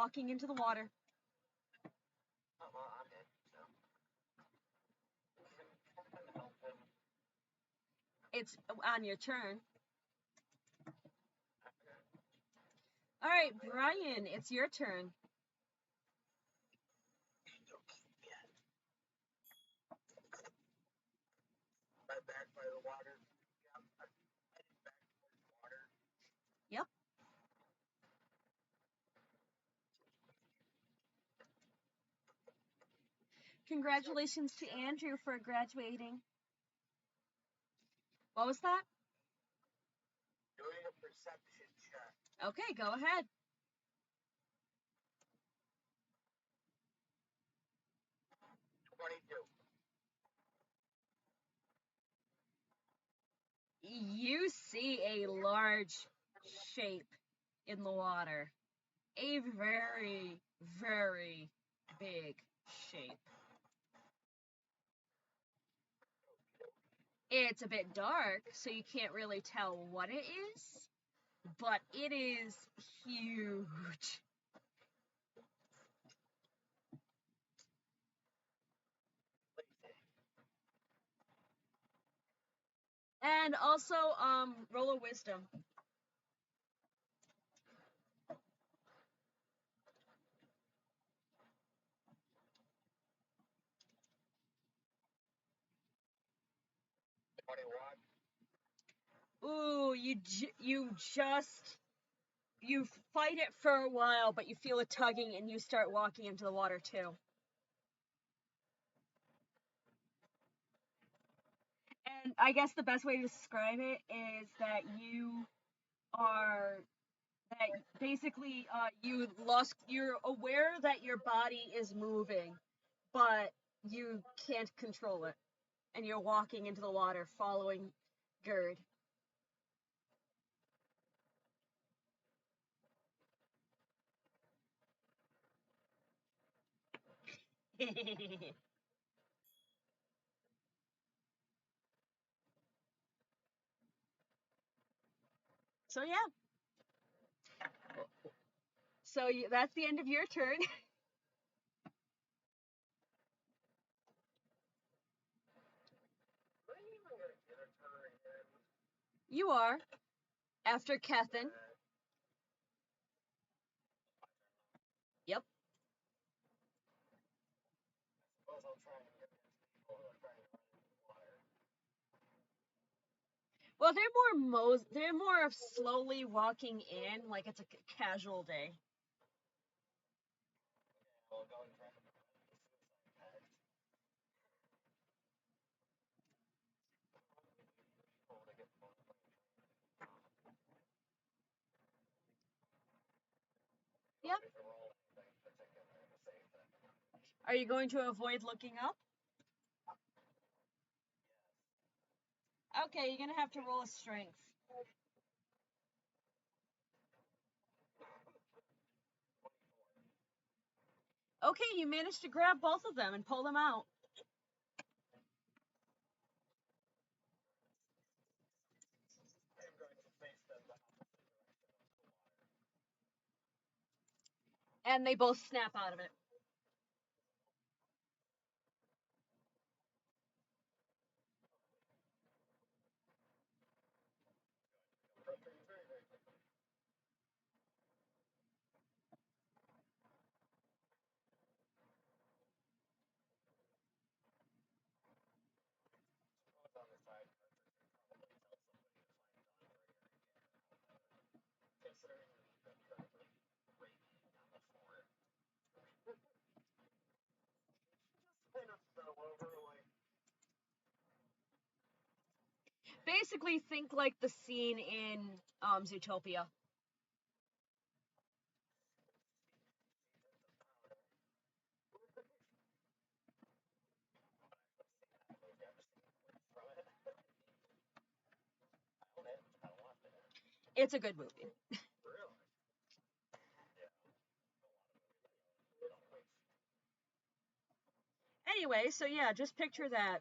walking into the water. Oh, well, I'm in, so. It's on your turn. All right, Brian, it's your turn. Right back by the water. Yeah, I'm heading back towards water. Yep. Congratulations to Andrew for graduating. What was that? Doing a perception check. Okay, go ahead. You see a large shape in the water. A very, very big shape. It's a bit dark, so you can't really tell what it is, but it is huge. And also, roll a wisdom. Ooh, you fight it for a while, but you feel it tugging and you start walking into the water too. And I guess the best way to describe it is that basically you're aware that your body is moving, but you can't control it. And you're walking into the water following Gerd. So yeah. So that's the end of your turn. You are. After Kethin. Yep. Well, they're more of slowly walking in, like it's a casual day. Yep. Are you going to avoid looking up? Okay, you're gonna have to roll a strength. Okay, you managed to grab both of them and pull them out. And they both snap out of it. Basically, think like the scene in Zootopia. It's a good movie. Anyway, so yeah, just picture that.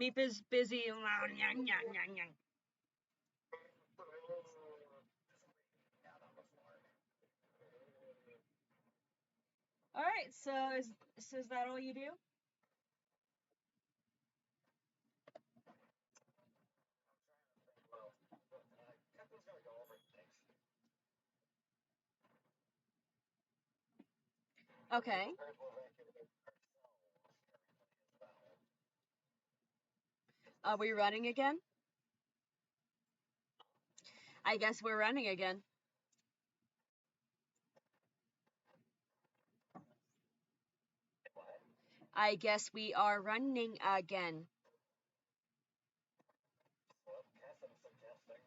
Meep is busy. All right, so is that all you do? Captain's gonna go over things. Okay. Are we running again? I guess we're running again. I guess we are running again. Well, Captain's suggesting.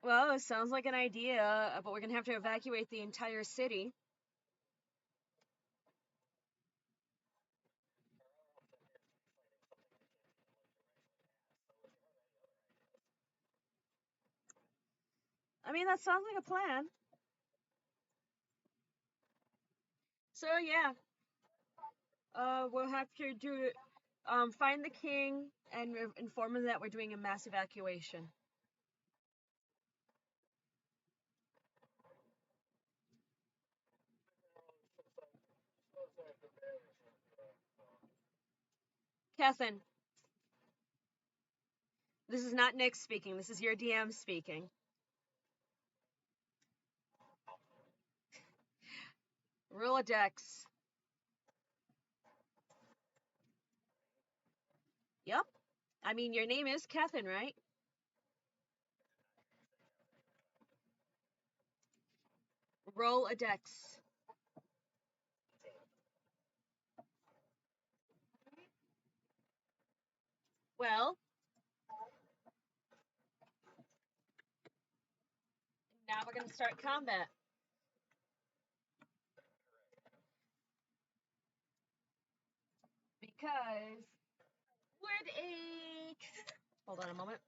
Well, it sounds like an idea, but we're gonna have to evacuate the entire city. I mean, that sounds like a plan. So yeah, we'll have to do find the king and inform him that we're doing a mass evacuation. Catherine, this is not Nick speaking. This is your DM speaking. Rolodex. Yep. I mean, your name is Catherine, right? Rolodex. Well, now we're gonna start combat. Because would a hold on a moment.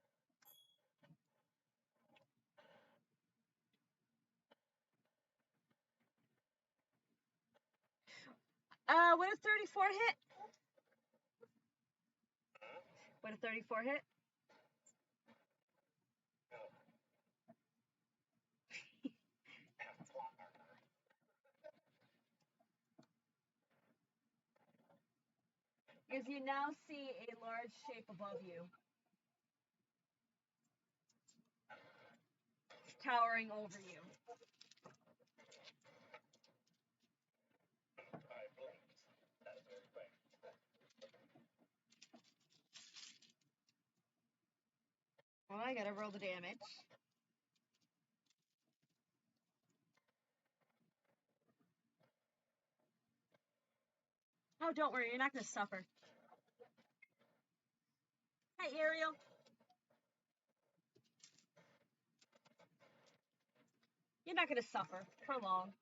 Would a 34 hit? Would a 34 hit? Because you now see a large shape above you, towering over you. I blinked. That's very quick. Well, I gotta roll the damage. Oh, don't worry, you're not gonna suffer. Hi, Ariel. You're not gonna suffer for long.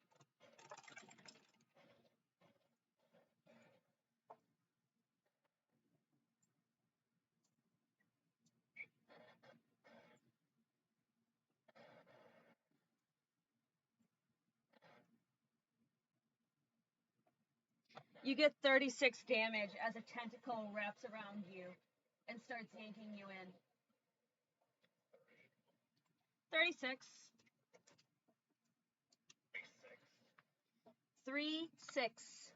You get 36 damage as a tentacle wraps around you and starts yanking you in. 36. 3, 6.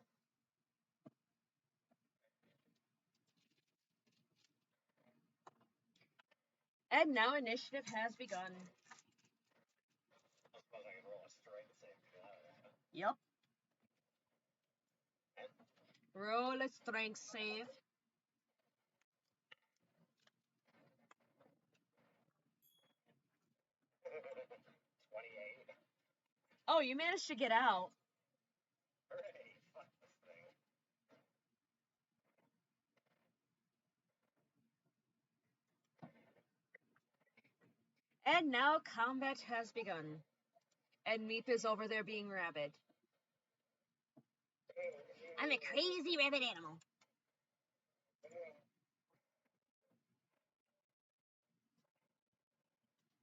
And now initiative has begun. I suppose I can roll a strength save to get out of that. Yep. Roll a strength save. 28. Oh, you managed to get out. Hooray! Fuck this thing. And now combat has begun. And Meep is over there being rabid. I'm a crazy rabbit animal.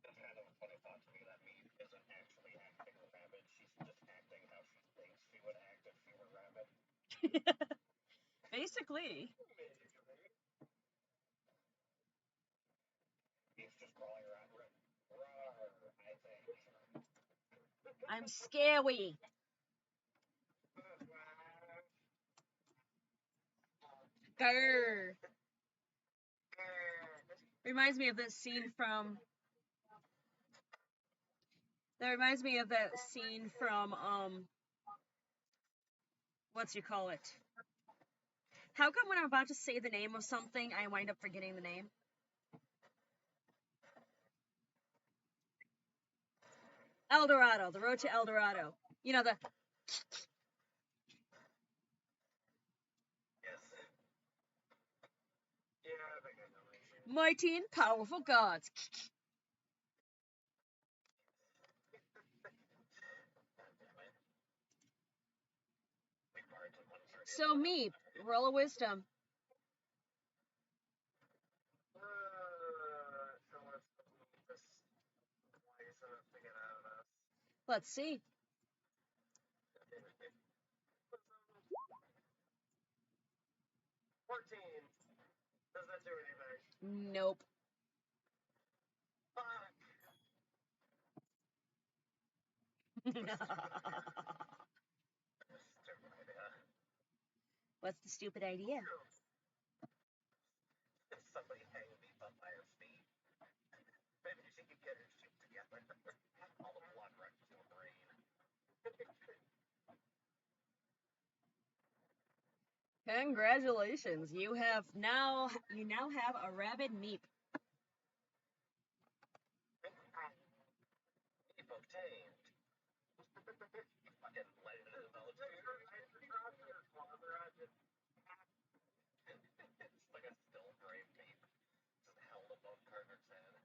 It's kind of a funny thought to me that Meep isn't actually acting a rabbit. She's just acting how she thinks she would act if she were rabbit. Basically. He's just crawling around. Rawr, I think. I'm scary. Grr. Reminds me of this scene from. That reminds me of that scene from what's you call it? How come when I'm about to say the name of something, I wind up forgetting the name? El Dorado, the road to El Dorado. You know, the. Yes. Yeah, I think I know what you mean. Mighty and powerful gods. Big parts of 130. So, Meep, roll a wisdom. So let's this wise enough to get out of us. Let's see. 14. Does that do anything? Nope. Fuck. Stupid idea. What's the stupid idea? Somebody hang me up by her feet. Maybe she could get her shit together. All the blood rushes to her brain. Congratulations, you now have a rabid Meep. Meep obtained. Fucking let it in the military. It's like a still brave Meep. Just held above Carter's head.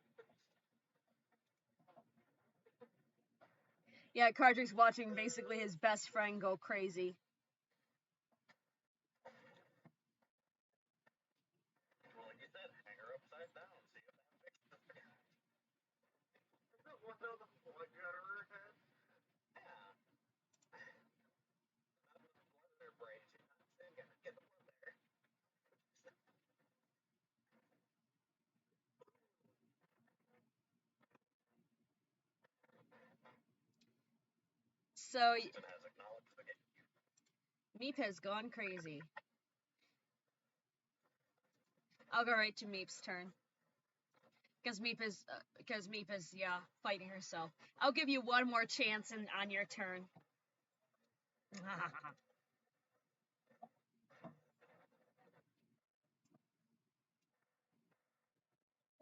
Yeah, Cardrick's watching basically his best friend go crazy. Well, like you said, hang her upside down. See if that fixes it. What the blood got her head? Yeah. Not enough blood in her brain. She's not saying get the blood there. So, Houston has acknowledged the game. Meep has gone crazy. I'll go right to Meep's turn. Because Meep is, fighting herself. I'll give you one more chance on your turn.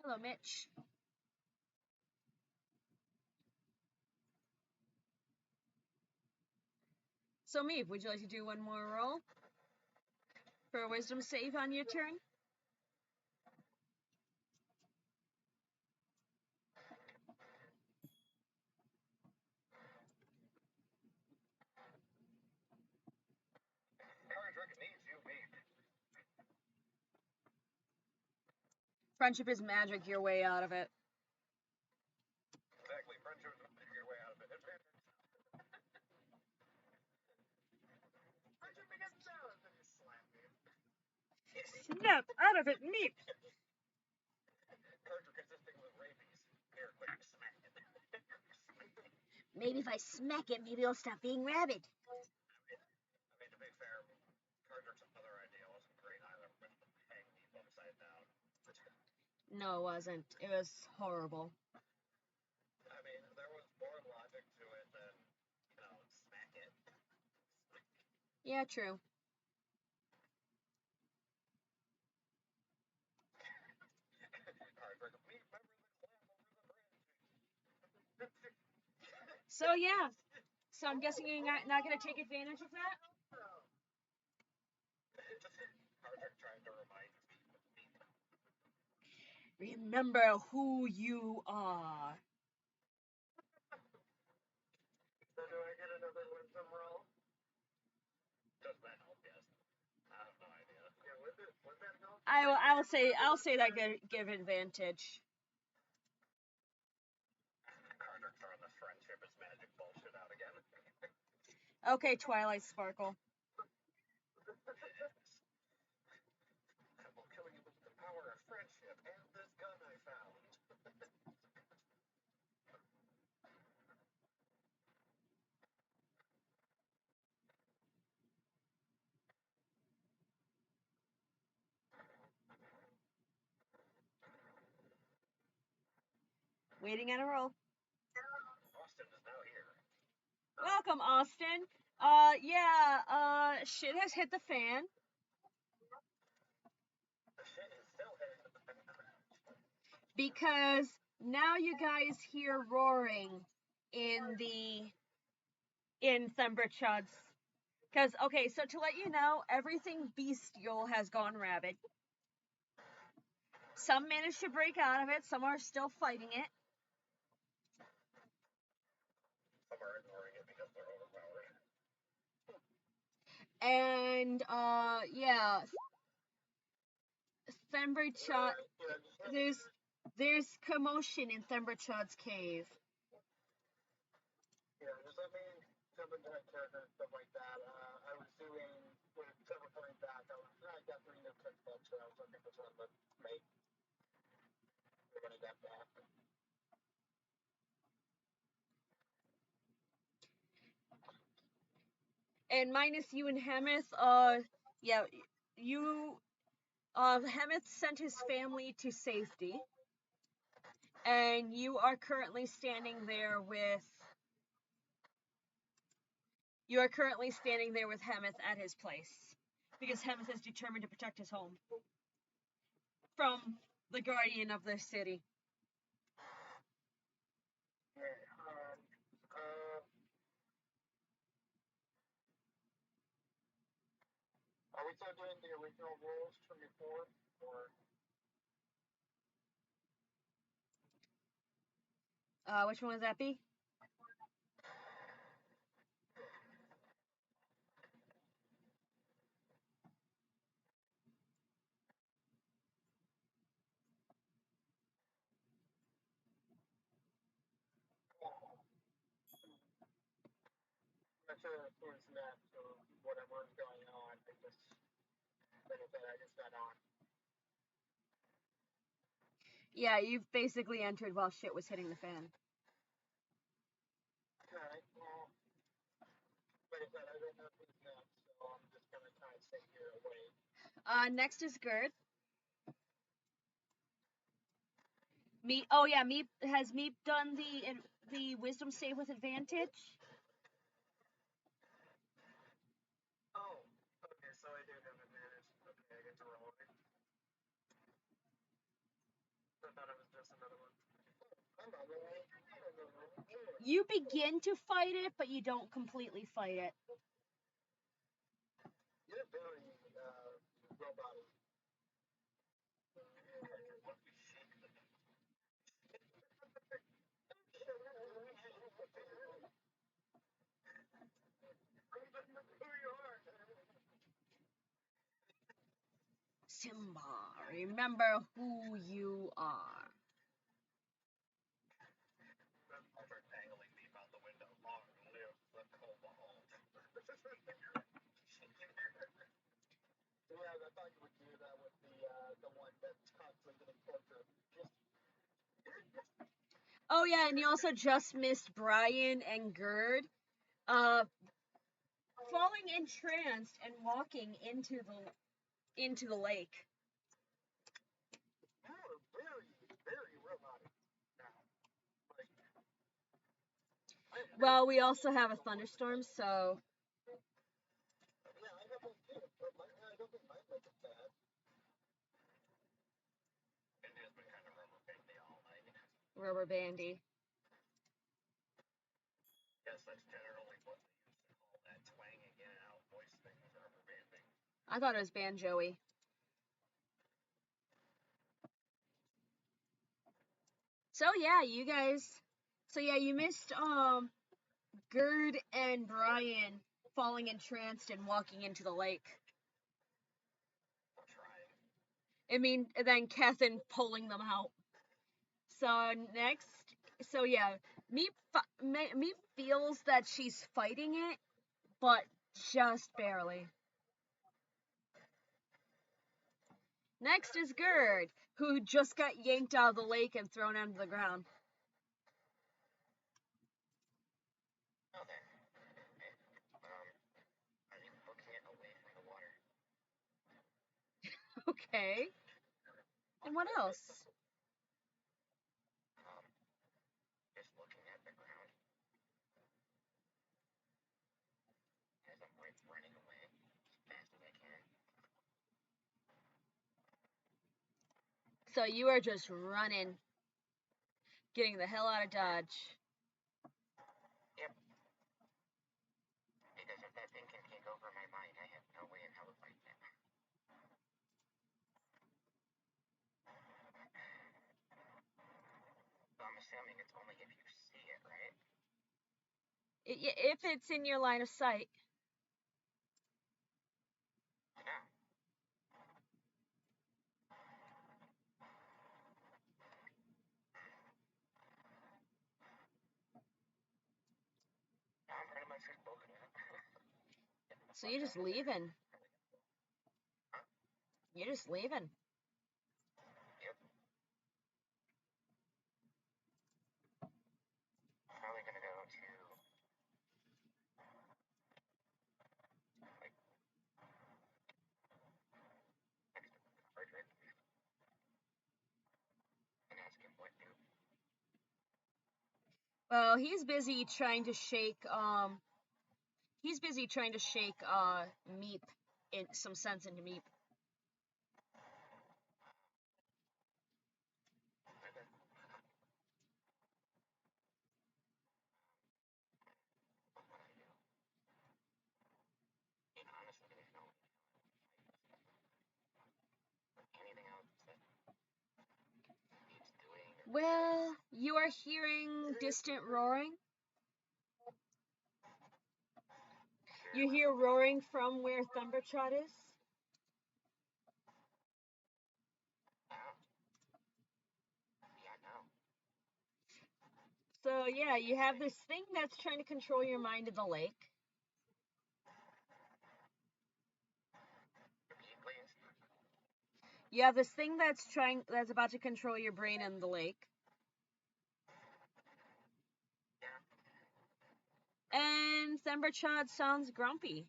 Hello, Mitch. So, Meep, would you like to do one more roll for a wisdom save on your turn? Carter needs you, Meep. Friendship is magic, your way out of it. Exactly. Friendship is your way out of it. Friendship begins challenge and you slap me. Snap out of it, Meep! Carter consisting with rabies. Here, quick, smack it. Maybe if I smack it, maybe it'll stop being rabid. I mean, to be fair, Carter's other idea wasn't great either, with the hang Meep upside down. No, it wasn't. It was horrible. I mean, there was more logic to it than, smack it. Yeah, true. Carter, Meep, remember the clam over the bridge? So, yeah. So I'm guessing you're not going to take advantage of that? Carter trying to remind Meep of Meep. Remember who you are. So do I get another wisdom roll? Does that help? Yes. I have no idea. Yeah, would that help? I'll say that give advantage. Carter throwing the friendship is magic bullshit out again. Okay, Twilight Sparkle. I will kill you with the power of friendship and this gun I found. Waiting at a roll. Austin is now here. Welcome, Austin. Shit has hit the fan. The shit is still heading to the fan. Because now you guys hear roaring in Thumberchud's. Because, okay, so to let you know, everything bestial has gone rabid. Some managed to break out of it, some are still fighting it. Some are ignoring it because they're overpowered. And, Thumberchud, there's commotion in Thumberchud's cave. Yeah, does that mean jumping to character and stuff like that? I was doing, when Trevor coming back, I got 3 new cookbooks, so I was looking for something to make when I got back. And minus you and Hemeth, Hemeth sent his family to safety. And you are currently standing there with Hemeth at his place. Because Hemeth is determined to protect his home from the guardian of the city. Are we still doing the original rules from before, or? Which one would that be? I'm not sure who's next or whatever is going on. Like I said, I just got on. Yeah, you've basically entered while shit was hitting the fan. Alright, well, like I said, I don't know who's next, so I'm just gonna kind of sit here and wait. Next is Gerd. Meep has Meep done the wisdom save with advantage? Oh, okay, so I do have advantage. Okay, I get to roll it. I thought it was just another one. I'm not rolling. You begin to fight it, but you don't completely fight it. You're very robot-y. Simba, remember who you are. Dangling me out the window. Long live the cobalt. Yeah, I thought you would do that with the one that's constantly getting tortured. Oh yeah, and you also just missed Brian and Gerd, falling entranced and walking into the lake. You're very, very robotic now. Well, we also have a thunderstorm, so. Yeah, I have one too, but I don't think my luck is bad. India's been kind of rubber bandy all night. Rubber bandy. Yes, that's generally what they used to call that twanging in and out voice thing, was rubber banding. I thought it was banjoey. So yeah, you missed Gerd and Brian falling entranced and walking into the lake. I'm trying. And then Kethin pulling them out. So next, Meep feels that she's fighting it, but just barely. Next is Gerd, who just got yanked out of the lake and thrown onto the ground. Okay. I'm booking it away from the water. Okay. And what else? running away as fast as I can. So you are just running, getting the hell out of Dodge. Yep. Because if that thing can take over my mind, I have no way in hell of fighting it. So I'm assuming it's only if you see it, right? If it's in your line of sight. Yeah. I'm pretty much just poking it. So you're just leaving. You're just leaving. Yep. Probably gonna go to like next to Frederick and ask him what to. Well, he's busy trying to shake Meep in some sense into Meep. Well, you are hearing distant roaring. You hear roaring from where Thundertrot is. So yeah, you have this thing that's trying to control your mind in the lake. You have this thing that's about to control your brain in the lake. And Thundertrot sounds grumpy.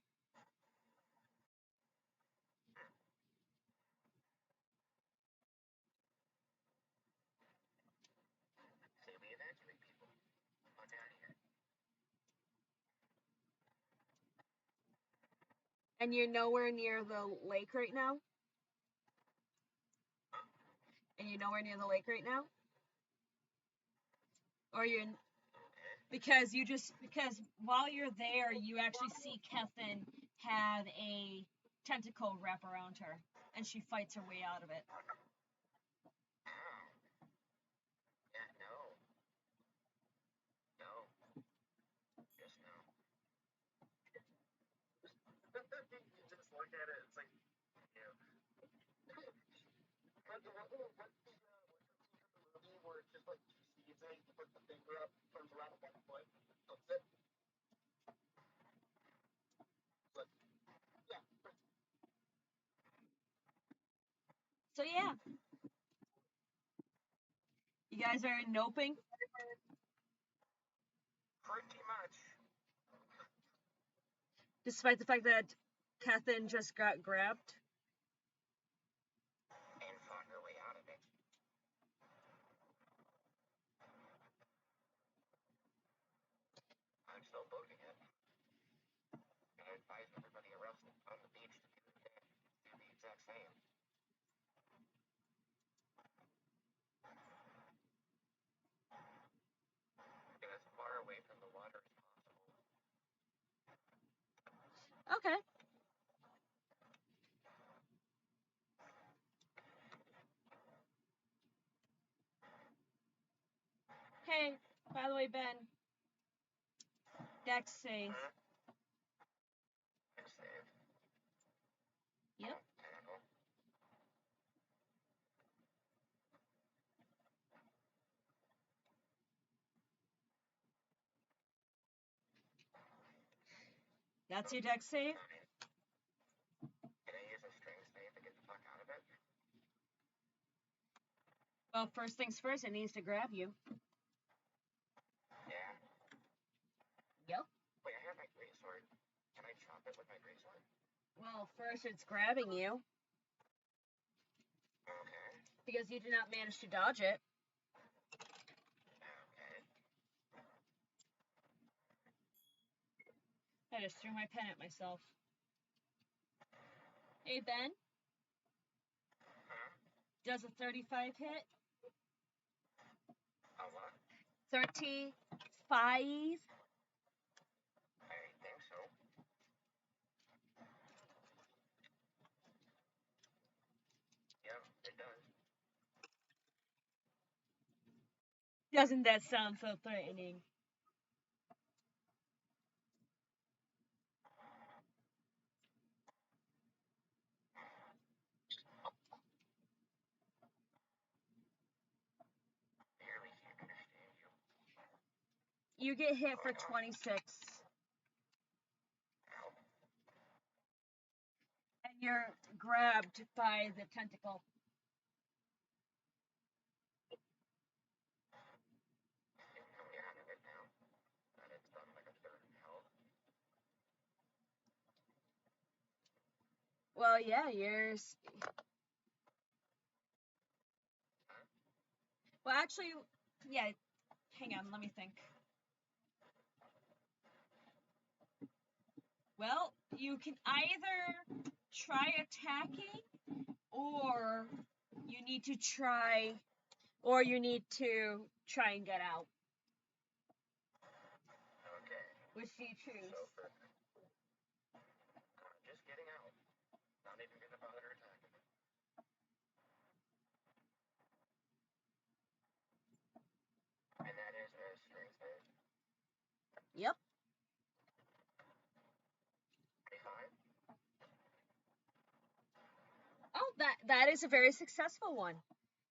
And you're nowhere near the lake right now? And you're nowhere near the lake right now? Or you're... Because while you're there, you actually see Kethin have a tentacle wrap around her. And she fights her way out of it. So yeah. You guys are noping? Pretty much. Despite the fact that Kethin just got grabbed? And fought her way out of it. I'm still boating it. And I advise everybody else on the beach to do the exact same. Get as far away from the water as possible. Okay. Hey, by the way, Ben. Dex save. Dex save. Yep. That's your Dex save? Can I use a strength save to get the fuck out of it? Well, first things first, it needs to grab you. Yeah. Yep. Wait, I have my greatsword. Can I chop it with my greatsword? Well, first it's grabbing you. Okay. Because you did not manage to dodge it. Okay. I just threw my pen at myself. Hey, Ben? Does a 35 hit? A what? 35? I think so. Yeah, it does. Doesn't that sound so threatening? Barely can't understand you. You get hit for 26. Ow. And you're grabbed by the tentacle. I'm out of it now. And it's done like a third of health. Well, yeah, you're. Well, actually, yeah. Hang on, let me think. Well, you can either try attacking, or you need to try and get out. Okay. Which do you choose? So for just getting out. Not even gonna bother attacking me. And that is a strength save. Yep. 25. Oh, that is a very successful one.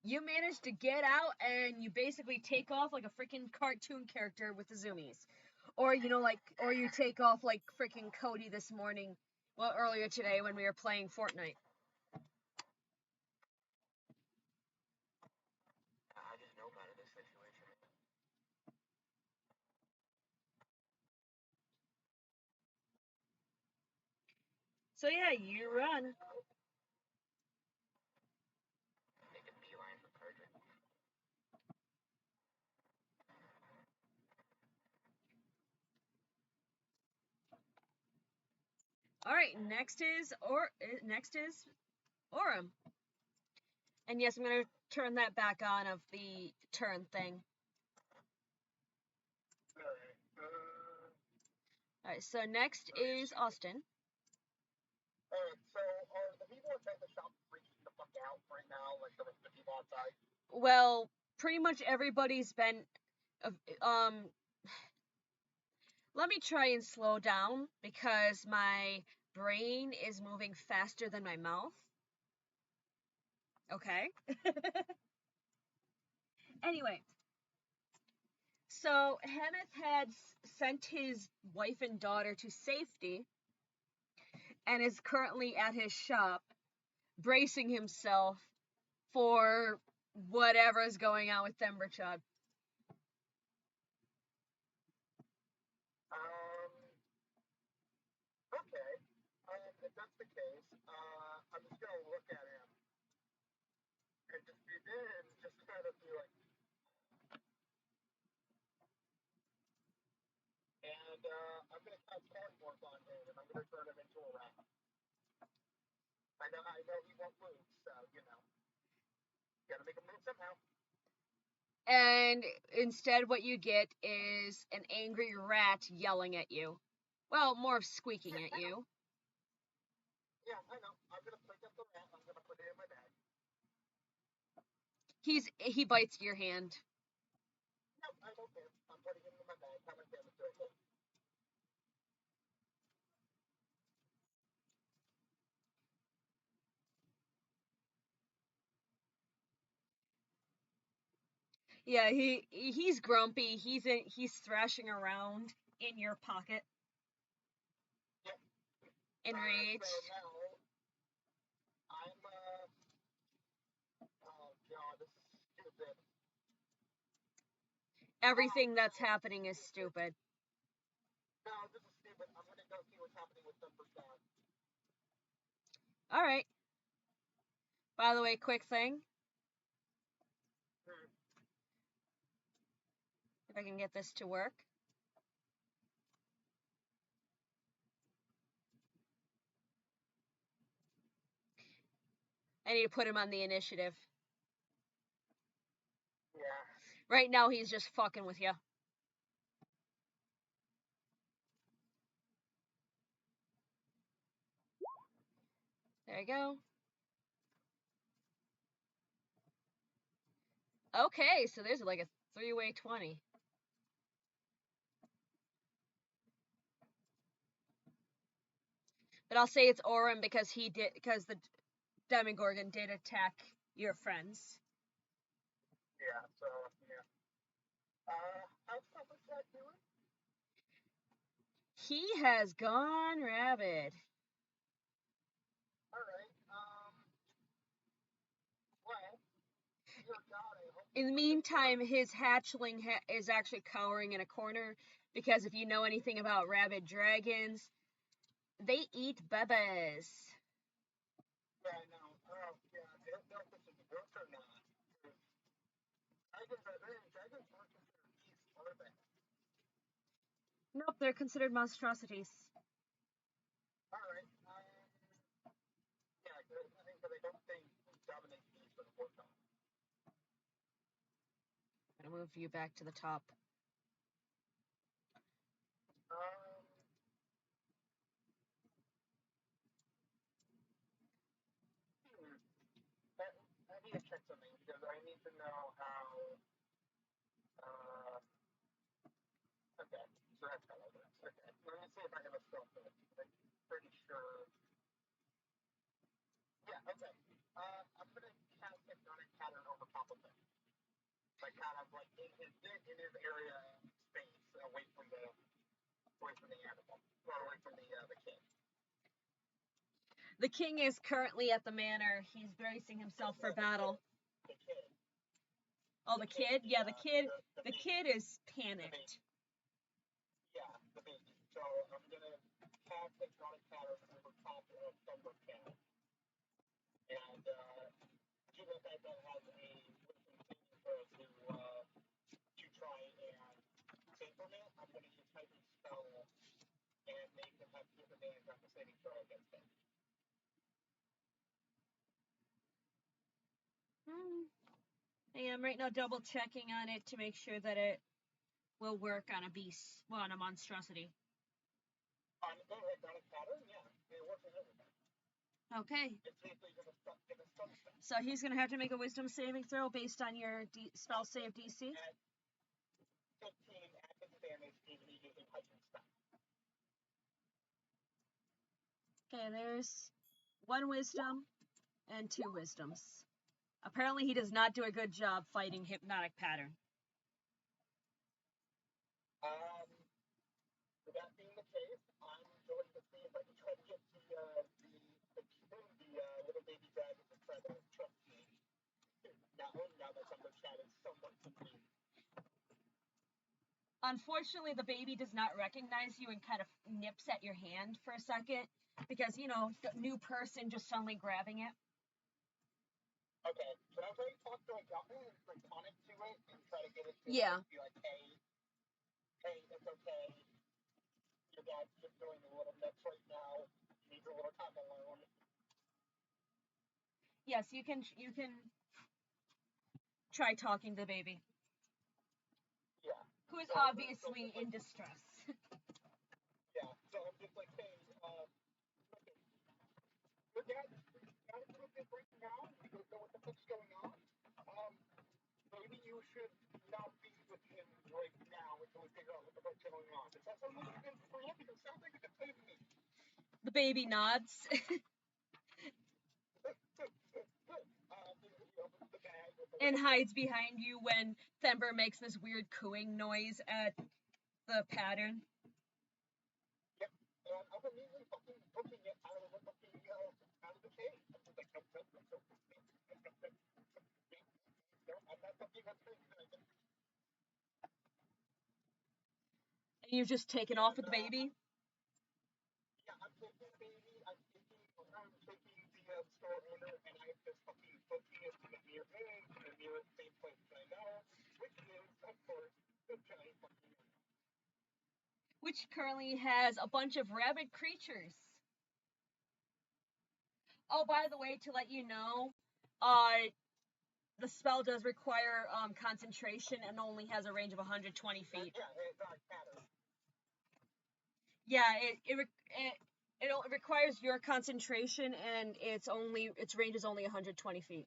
You managed to get out and you basically take off like a freaking cartoon character with the zoomies. Or or you take off like freaking Cody this morning, well, earlier today when we were playing Fortnite. I just know about this situation. So yeah, you run. Make a beeline for Carter. All right, next is Orem. And yes, I'm gonna turn that back on of the turn thing. All right, so next is Austin. Alright, so are the people inside the shop freaking the fuck out right now, like the rest of the people outside? Well, pretty much everybody's been let me try and slow down because my brain is moving faster than my mouth. Okay. Anyway, so Hemeth had sent his wife and daughter to safety and is currently at his shop bracing himself for whatever is going on with Themberchud. Okay. If that's the case, I'm just gonna look at him and just be then just kind of be like, and I'm gonna cast polymorph on him, and I'm gonna turn him into a rat. I know he won't move, so gotta make him move somehow. And instead, what you get is an angry rat yelling at you. Well, more squeaking at you. Yeah, I know. I'm gonna pick up the rat. I'm gonna put it in my bag. He bites your hand. No, I don't care. I'm putting it in my bag. How much damage do I take? Yeah, he's grumpy. He's thrashing around in your pocket. Yep. Enraged. So now I'm oh god, this is stupid. Everything that's happening is stupid. No, this is stupid. I'm gonna go see what's happening with Themberchud. All right. By the way, quick thing. If I can get this to work. I need to put him on the initiative. Yeah. Right now, he's just fucking with you. There you go. Okay, so there's like a 3-way 20. But I'll say it's Orim because the Demogorgon did attack your friends. Yeah, so, yeah. How's Subjugation doing? He has gone rabid. Alright, well, dear God, I hope... In the meantime, his hatchling is actually cowering in a corner because if you know anything about rabid dragons, they eat bebes. Yeah, I know. Oh, yeah, I don't know if this is work or not. Dragons aren't considered beasts, are they? Nope, they're considered monstrosities. Alright, yeah, because I don't think dominate beasts would work on. I'm gonna move you back to the top. I need to check something because I need to know how. Okay, so that's how that works. Okay, let me see if I can spell this. I'm pretty sure. Yeah, okay. I'm gonna cast hypnotic pattern over top of him, like kind of like in his area space, away from the animal, or away from the king. The king is currently at the manor. He's bracing himself for battle. The kid. Oh, the kid? Yeah, the kid is panicked. Yeah, the baby. So I'm gonna cast hypnotic pattern over top of Subjugation, and given the fact that it has a wisdom saving throw to try and save from it, I'm gonna use typing spell and make him have disadvantage on the saving throw against it. I am right now double checking on it to make sure that it will work on a beast, well, on a monstrosity. On the hypnotic pattern, yeah, it works on everything. Okay. It's basically gonna stun spell. So he's gonna have to make a wisdom saving throw based on your spell save DC. At 15 at disadvantage, even using heightened spell. Okay, there's 1 wisdom and 2 wisdoms. Apparently, he does not do a good job fighting hypnotic pattern. With that being the case, I'm going to see if I can try to get the little baby dragon to try to trust me. Now that Subjugation is somewhat confused. Unfortunately, the baby does not recognize you and kind of nips at your hand for a second because, you know, the new person just suddenly grabbing it. Okay, so I was already talking to a goblin and platonic to it and try to get it to be like, hey, it's okay. Your dad's just doing a little nuts right now. He needs a little time alone. Yes, you can try talking to the baby. Yeah. Who is obviously in distress. Yeah, so I'm just like, hey, listen, your dad's a little bit right now. We don't know what the fuck's going on. Maybe you should not be with him right now until we figure out what the fuck's going on. Does that sound like a good plan? Because it sounds like a good plan to me. The baby nods. And hides behind you when Thember makes this weird cooing noise at the pattern. Yep, and I'm immediately fucking booking it out of the cave. I'm just like, nope. No, I'm not fucking with him. And you're just taking off with the baby? Yeah, I'm taking the baby, I'm taking the store owner, and I'm just fucking booking it to the nearest safe place that I know, which is, of course, the giant fucking room. Which currently has a bunch of rabid creatures. Oh, by the way, to let you know, the spell does require concentration and only has a range of 120 feet. Yeah, it's not matter. Yeah, it requires your concentration, and its range is only 120 feet.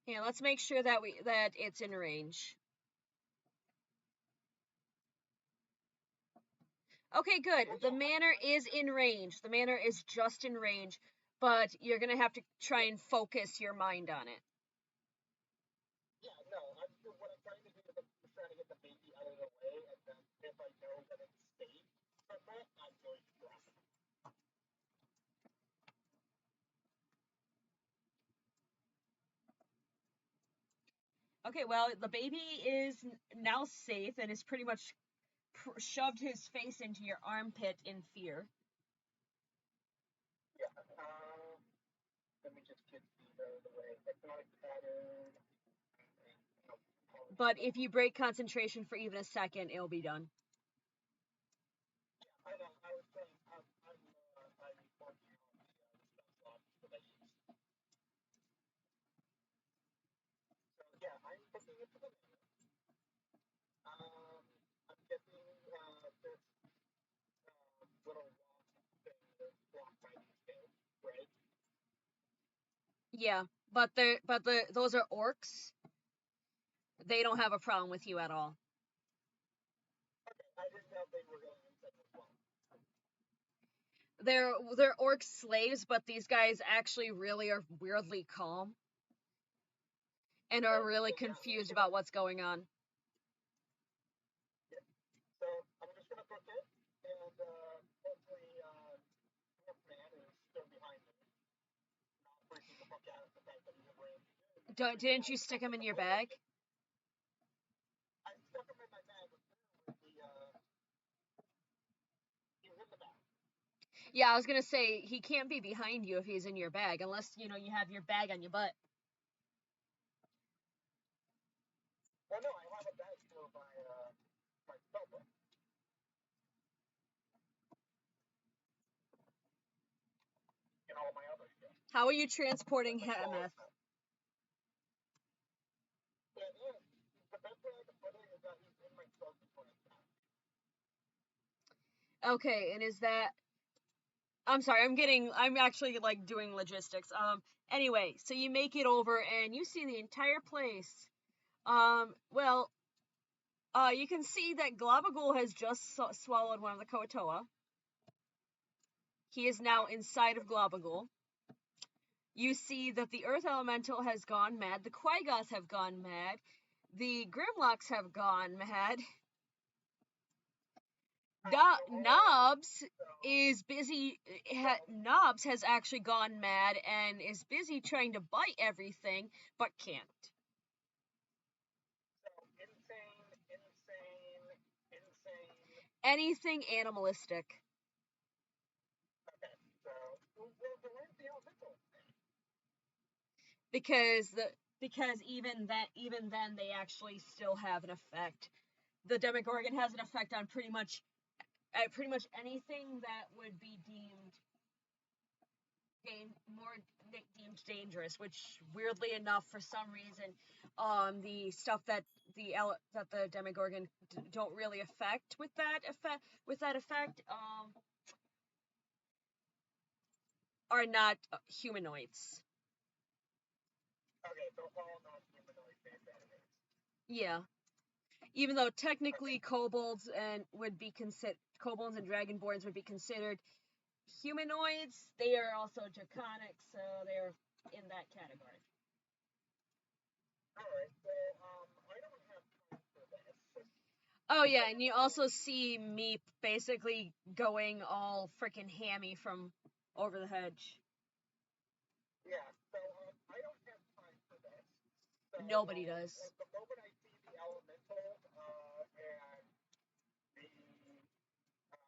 Yeah, let's make sure that it's in range. Okay, good. The manor is in range. The manor is just in range, but you're gonna have to try and focus your mind on it. Yeah, no, what I'm trying to do is I'm trying to get the baby out of the way, and then if I know that it's safe from that, I'm going to drop it. Okay, well, the baby is now safe and is pretty much shoved his face into your armpit in fear. Yeah, let me just get these out of the way. Hypnotic pattern. But if you break concentration for even a second, it'll be done. Yeah, I know. I was saying I'm working on the spell slots that I use. So yeah, I'm looking into the menu. I'm getting this little rock thing that's blocked by these things, right? Yeah, but those are orcs. They don't have a problem with you at all. Okay, I didn't know they were going inside as well. They're orc slaves, but these guys actually really are weirdly calm and are really confused about what's going on. Yeah. So I'm just gonna put it, and hopefully, Wolfman is still behind me, not freaking the fuck out of the fact that he's in range. Didn't you stick him in your bag? I stuck him in my bag with the he was in the bag. Yeah, I was gonna say he can't be behind you if he's in your bag, unless you have your bag on your butt. Well, no, I have a bag for my spell book. And all my other shit. How are you transporting Hemeth? Yeah, the best way I can put it is that he's in my spell book. Okay, and is that? I'm sorry, I'm actually like doing logistics. Anyway, so you make it over and you see the entire place. Well, you can see that Globagul has just swallowed one of the Koatoa. He is now inside of Globagul. You see that the Earth Elemental has gone mad. The Quaggoth have gone mad. The Grimlocks have gone mad. Knobs is busy. Knobs has actually gone mad and is busy trying to bite everything, but can't. So insane. Anything animalistic. Okay, so where's the elemental? Because even then they actually still have an effect. The Demogorgon has an effect on pretty much anything that would be deemed dangerous, which weirdly enough, for some reason, the stuff that the Demogorgon don't really affect with that effect are not humanoids. Okay, so all non-humanoid based enemies. Yeah. Even though technically kobolds and dragonborns would be considered humanoids, they are also draconic, so they're in that category. Alright, so I don't have time for this. Oh yeah, and you also see Meep basically going all freaking hammy from over the hedge. Yeah, so I don't have time for this. So, Nobody does. The moment I see the elemental and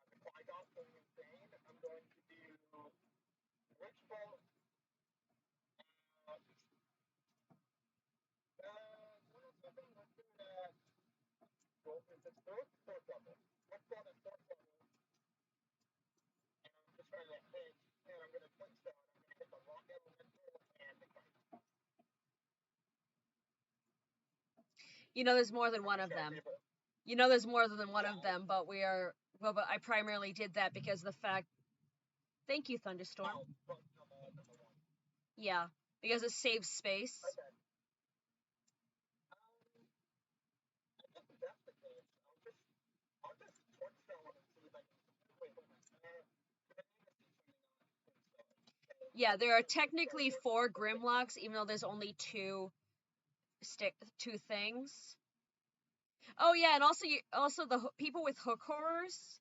the Quaggoth going insane, I'm going to do Witch Bolt. it's fourth level. Fourth level, fourth level. And I'm just trying to hit, and I'm going to twin spell, and I'm going to hit the rock elemental and the kite. You know, there's more than one of them. You know, there's more than one of them, but but I primarily did that because the fact. Thank you, Thunderstorm. Yeah, because it saves space. Okay. I'll just twin spell and see if I can. Wait, yeah, there are technically 4 Grimlocks, even though there's only two things. Oh yeah, and also the people with hook horrors.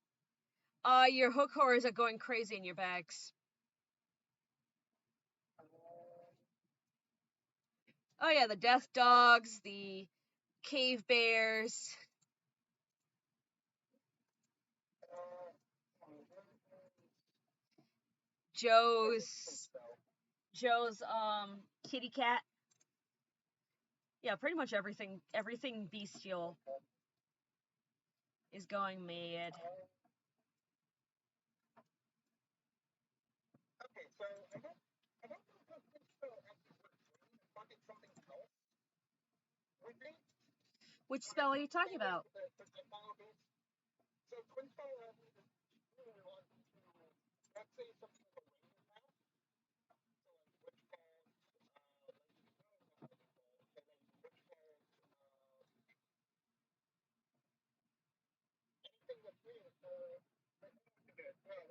Your hook horrors are going crazy in your bags. Oh yeah, the death dogs, the cave bears. Joe's kitty cat. Yeah, pretty much everything bestial is going mad. Okay, so I don't know if twin spell actually works. Fucking something else. Which spell are you talking about? So twin spell allows me to really want to, let's say something with a rain path. So like witch calls, anything that's really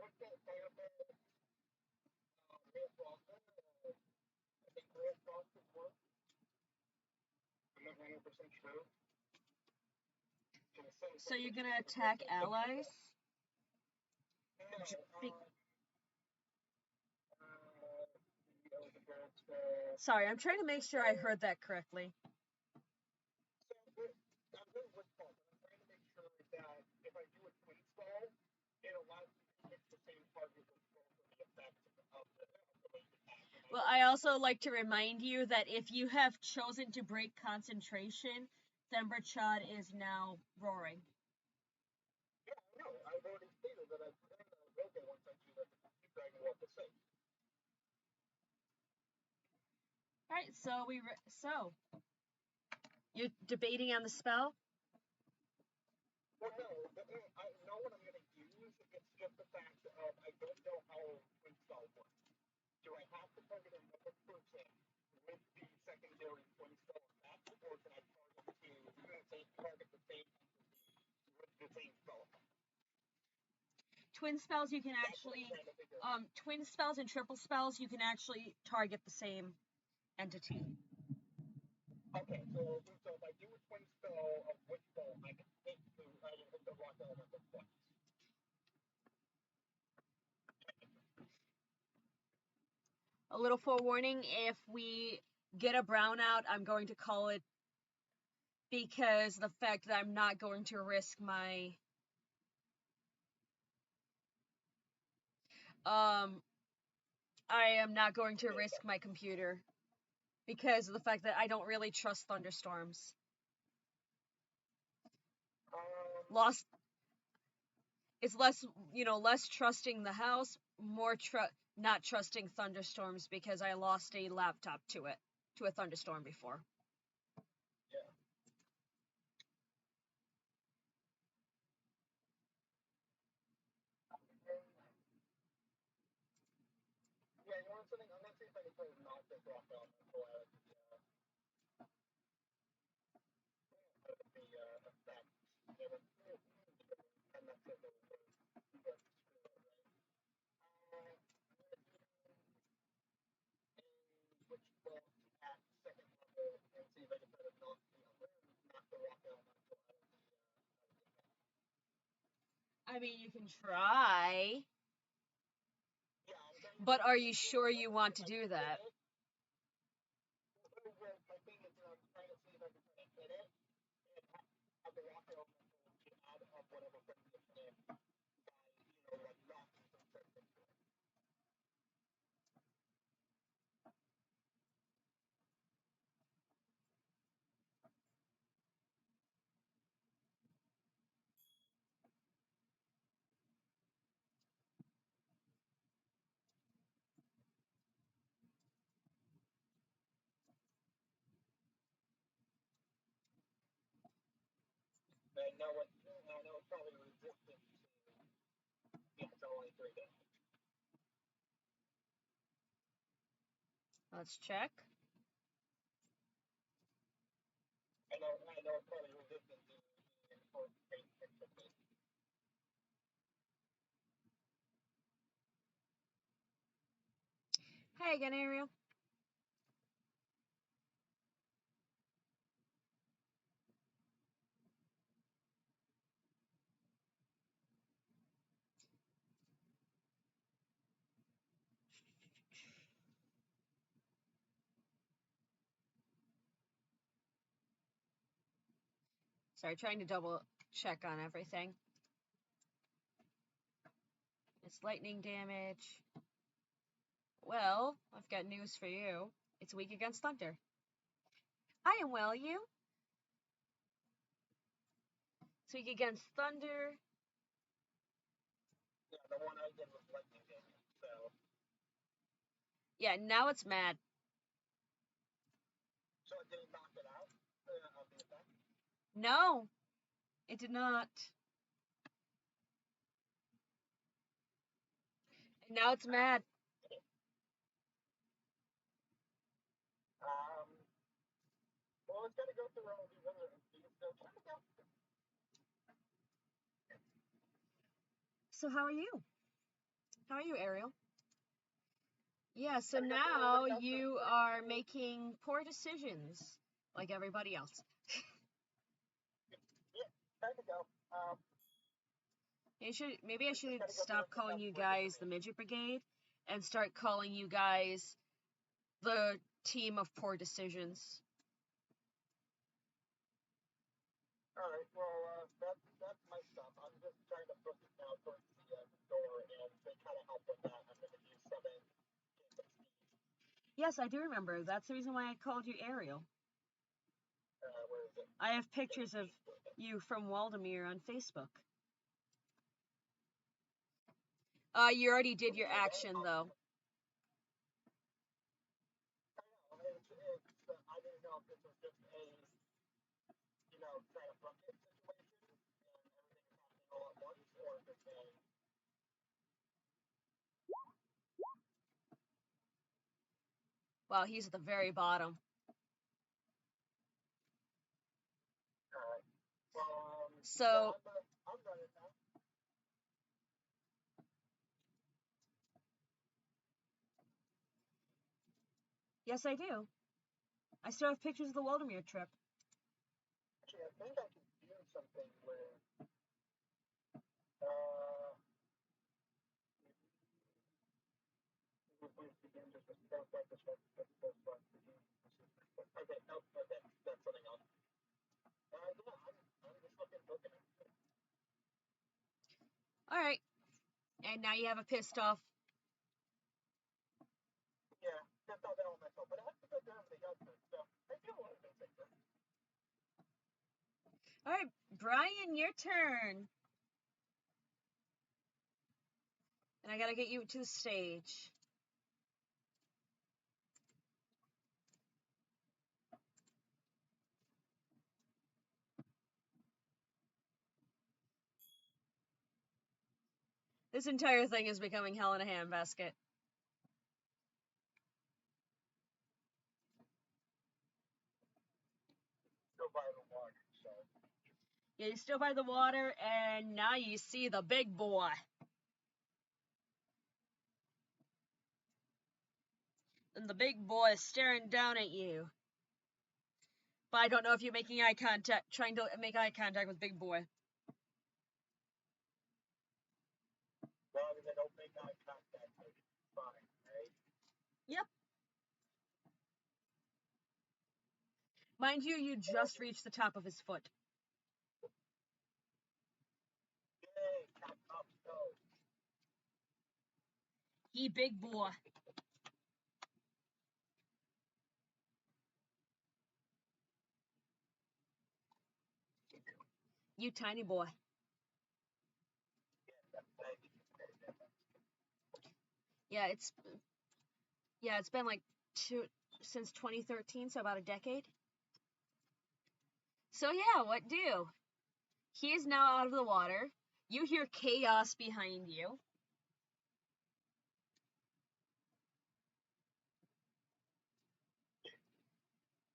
what's that fireball? Real frost. I think real frost would work. I'm not 100% sure. So you're gonna attack allies? Sorry, I'm trying to make sure I heard that correctly. So I'm doing what's called. I'm trying to make sure that if I do a twin spell, it allows me to hit the same target with both of the effects of the attack. Well, I also like to remind you that if you have chosen to break concentration, Themberchud is now roaring. Yeah, I know. I've already stated that I plan to roll once I do the Dragon Walk of Safe. Alright, so you're debating on the spell? Well, no, I know what I'm going to use. It's just the fact of I don't know how twin spell works. Do I have to target another person with the secondary twin spell attack, or can I target the same with the same spell attack? Twin spells you can actually twin spells and triple spells you can actually target the same entity. Okay, so if I do a twin spell of which spell, I can hit the rock elemental twice. A little forewarning, if we get a brownout, I'm going to call it, because the fact that I'm not going to risk my I am not going to risk my computer because of the fact that I don't really trust thunderstorms. It's less trusting the house, more not trusting thunderstorms because I lost a laptop to a thunderstorm before. Yeah. Yeah, you want something? I'm going to see if I can play knock this rock elemental out of the effect. I'm not sure if it will work. But which spell at second level and see if I can try to knock the rock elemental out of the I mean, you can try. Yeah, but are you sure you want to do that? My thing is, I'm trying to see if I can hit it and have the rock elemental get out of whatever thing it's in by, like knocking some sense into it. know it's probably resistant to, it's only 3 days. Let's check. I know it's probably resistant to Hi again, Ariel. Sorry, trying to double check on everything. It's lightning damage. Well, I've got news for you. It's weak against thunder. I am well, you? It's weak against thunder. Yeah, the one I did was lightning damage, so. Yeah, now it's mad. So it didn't knock it out of the attack? No, it did not. And now it's mad. Well, it's got to go through all these other things, so check it out. So how are you? How are you, Ariel? Yeah, so now you are making poor decisions like everybody else. Yeah, time to go. Maybe I should stop calling you guys the Midget Brigade and start calling you guys the team of poor decisions. Alright, well, that's my stuff. I'm just trying to push it now towards the door, and they kind of help with that. I'm going to use summon. Yes, I do remember. That's the reason why I called you Ariel. Where is it? I have pictures of you from Waldemir on Facebook. You already did your action, though. I didn't know if this was just a, kind of bucket situation, and everything is happening all at once, or if it's a. Wow, he's at the very bottom. Alright. Well, so. I'm running now. Yes, I do. I still have pictures of the Waldemir trip. Actually, I think I can do something where. Okay, nope, okay, that's something else. Yeah, I'm just looking at it. Alright. And now you have a pissed off. Yeah, that's all that all myself. But I have to go through everything else first, so I do a lot of things like this. Alright, Brian, your turn. And I gotta get you to the stage. This entire thing is becoming hell in a handbasket. Still by the water, so. Yeah, you're still by the water, and now you see the big boy. And the big boy is staring down at you. But I don't know if you're making eye contact, trying to make eye contact with big boy. As long as I don't make eye contact, it's fine, right? Yep. Mind you, you just reached the top of his foot. Yay, top toe. He big boy. You tiny boy. Yeah, it's been like since 2013, so about a decade. So yeah, what do? He is now out of the water. You hear chaos behind you.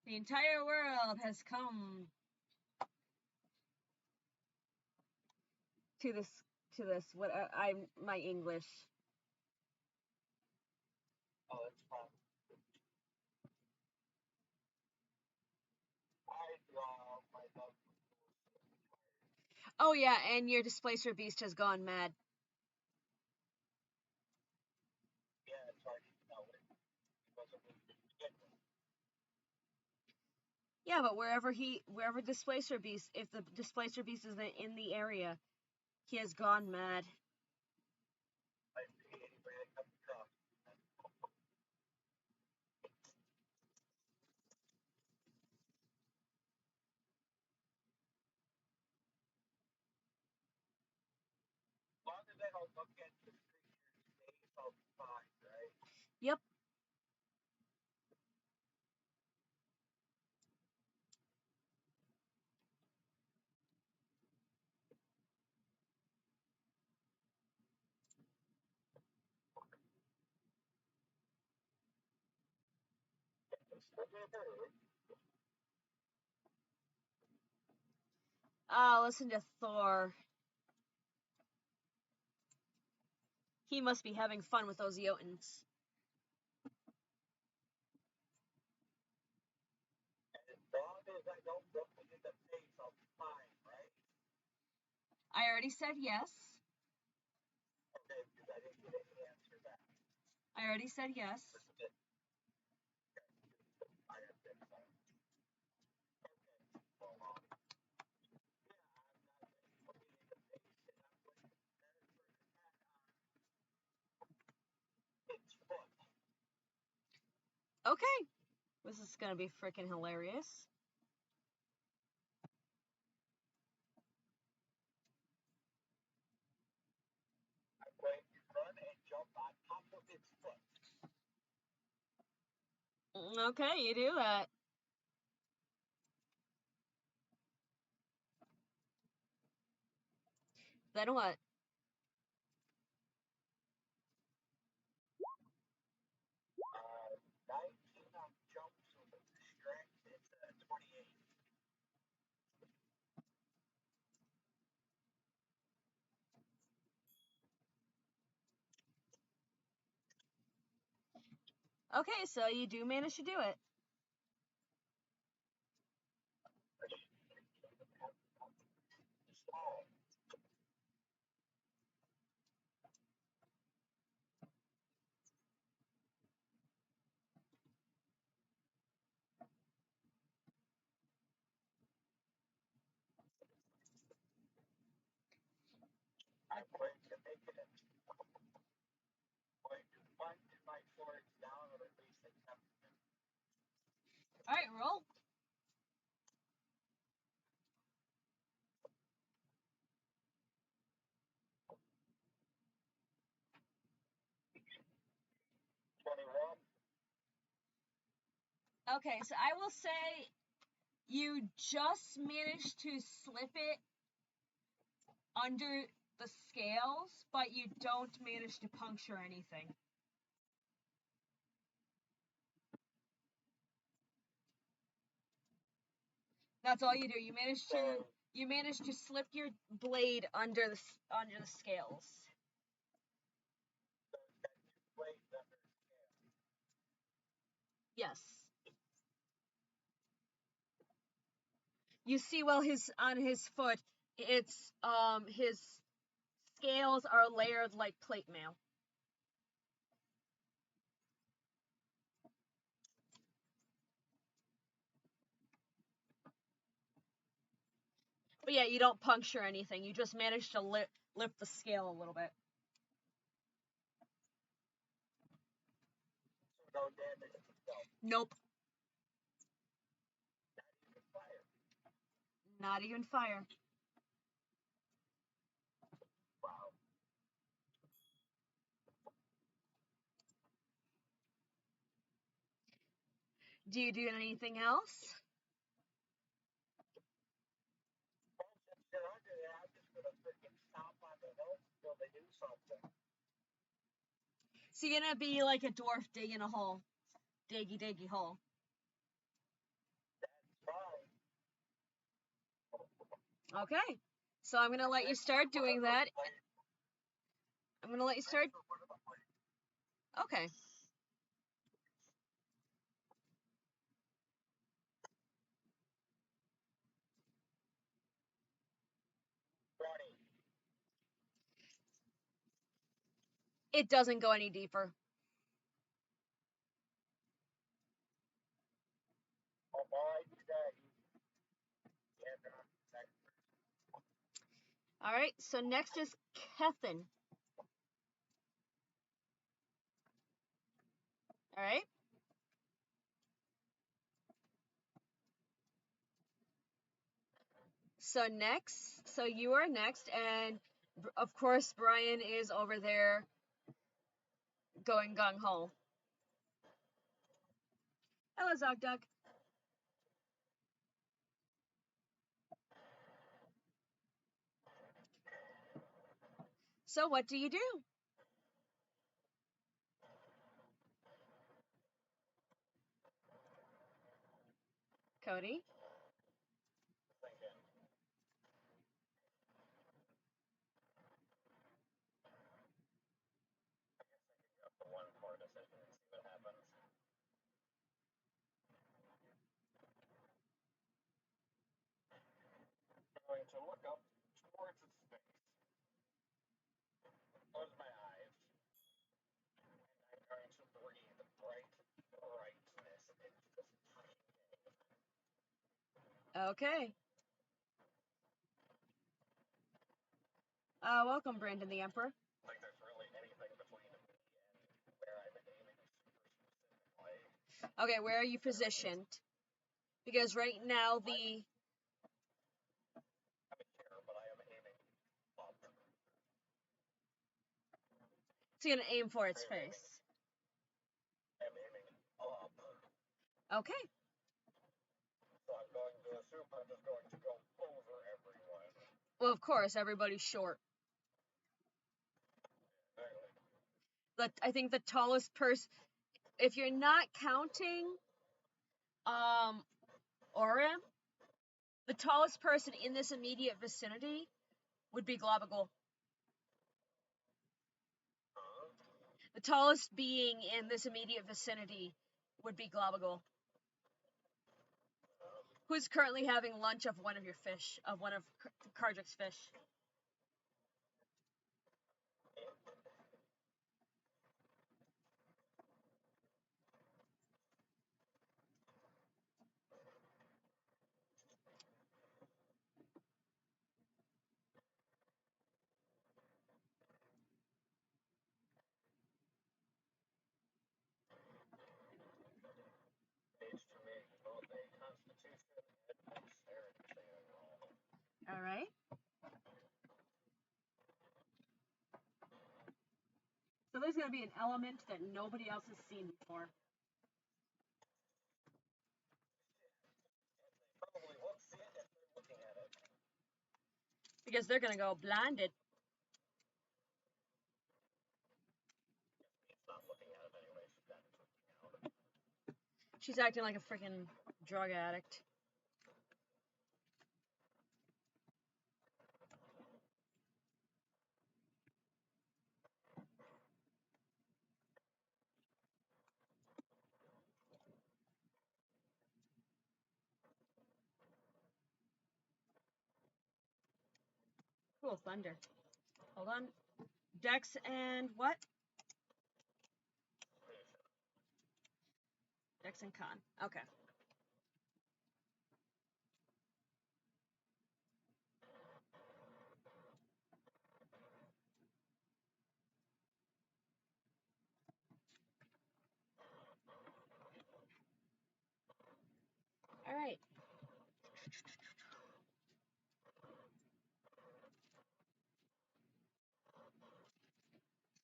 The entire world has come to this. What my English. Oh, that's fun. Oh yeah, and your displacer beast has gone mad. Yeah, it's hard to tell it. He wasn't moving to begin with. Yeah, but wherever displacer beast, if the displacer beast is in the area, he has gone mad. I see anybody that comes across. As long as I don't look at this creature's face, I'll be fine, right? Yep. Listen to Thor. He must be having fun with those Jotuns. As long as I don't look it in the face, I'll be fine, right? I already said yes. Okay, because I didn't get any answer back. I already said yes. I have been fine. Okay, hold on. Yeah, I'm not looking in the face, and I'm going to prepare for an attack on its foot. Okay. This is gonna be freaking hilarious. I'm going to run and jump on top of its foot. Okay, you do that. Then what? 19 on jumps with strength. It's 28. Okay, so you do manage to do it. I'm going to make it. I'm going to punch my swords down, or at least attempt to. Alright, roll. Okay, so I will say you just managed to slip it under the scales, but you don't manage to puncture anything. That's all you do. You manage to slip your blade under the scales. Yes. You see, well, on his foot, it's his scales are layered like plate mail. But yeah, you don't puncture anything. You just manage to lift the scale a little bit. No damage itself. Nope. Not even fire. Not even fire. Wow. Do you do anything else? Well, since you're under something. So you're gonna be like a dwarf digging a hole. Diggy diggy hole. Fine. Okay. So I'm gonna let you start doing that. I'm gonna let you start. Okay. Ronnie. It doesn't go any deeper. All right, today. All right. So next is Kethin. All right. So you are next, and of course Brian is over there going gung ho. Hello, Zogdug. So what do you do? Cody? One more decision and see what happens. I'm going to look up towards its face. Close my eyes. And I'm going to breathe bright brightness into this tiny cave. Okay. Welcome, Brandon the Emperor. Like there's really anything between me and where I'm aiming super specifically. Okay, where are you positioned? Because right now the I'm here, but I am aiming up. it's gonna aim for its face. I'm aiming up. Okay. So I'm going to assume I'm just going to go over everyone. Well, of course, everybody's short. But I think the tallest person, if you're not counting Orem, the tallest person in this immediate vicinity would be Globagul. The tallest being in this immediate vicinity would be Globagul, who's currently having lunch of one of your fish, of one of Kardrik's fish. All right. So there's going to be an element that nobody else has seen before. Probably won't see it if they're looking at it. Because they're going to go blinded. It's not looking at it anyway. She's out. She's acting like a freaking drug addict. Cool, thunder. Hold on. Dex and what? Dex and Con. Okay. All right.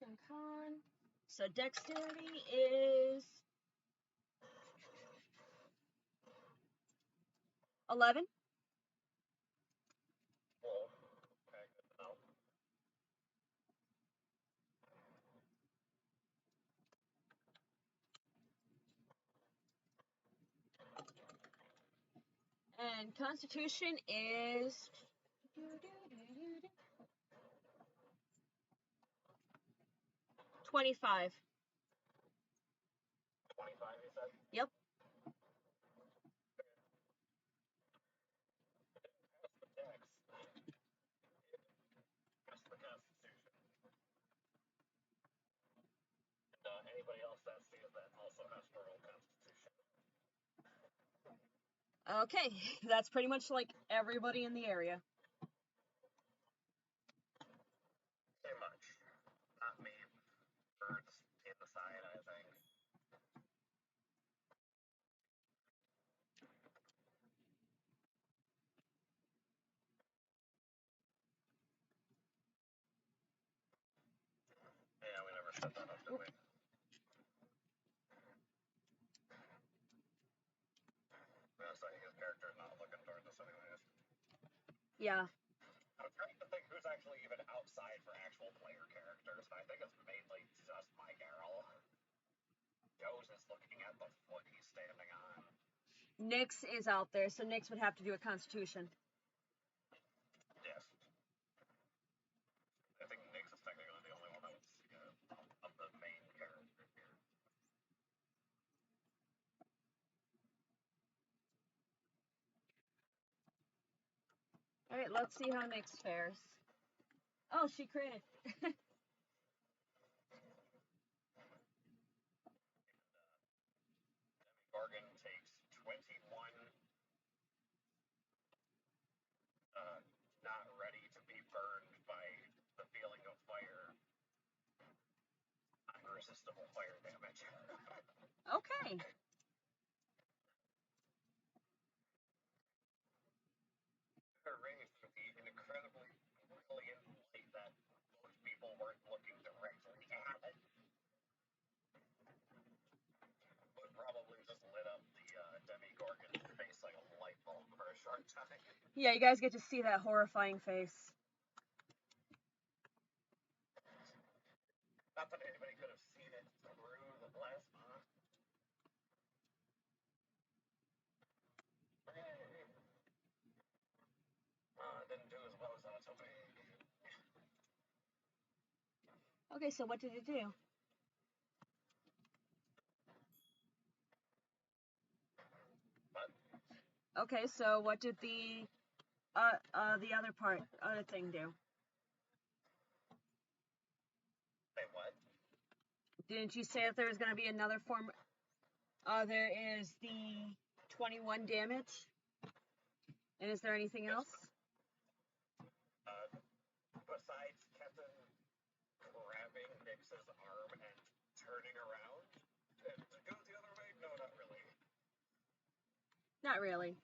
And Con. So dexterity is 11. Well, okay, good to know. And Constitution is 25. 25, you said? Yep. That's the dex. That's the Constitution. And anybody else that sees that also has to roll Constitution. Okay, that's pretty much like everybody in the area. Pretty much. Not me. Birds inside, I think. Yeah, we never set that up, did we? No, so his character's not looking towards us anyways. Yeah. I'm trying to think who's actually even outside for actual player characters, and I think it's mainly just my Garl. Joe's is looking at the foot he's standing on. Nyx is out there, so Nyx would have to do a Constitution. Yes. I think Nyx is technically the only one I would see of the main characters here. Alright, let's see how Nyx fares. Oh, she critted. Gorgon takes 21. Not ready to be burned by the feeling of fire. Unresistable fire damage. Okay. Raised with the incredibly brilliant light that most people weren't looking directly at it. But probably just lit up the Demigorgon's face like a light bulb for a short time. Yeah, you guys get to see that horrifying face. Not that anybody could have seen it through the plasma. Didn't do as well as I was hoping. Okay, so what did it do? What? Okay, so what did the other thing do? Say what? Didn't you say that there was going to be another form? There is the 21 damage. And is there anything else? Besides Captain grabbing Nyx's arm and turning around and go the other way? No, not really. Not really.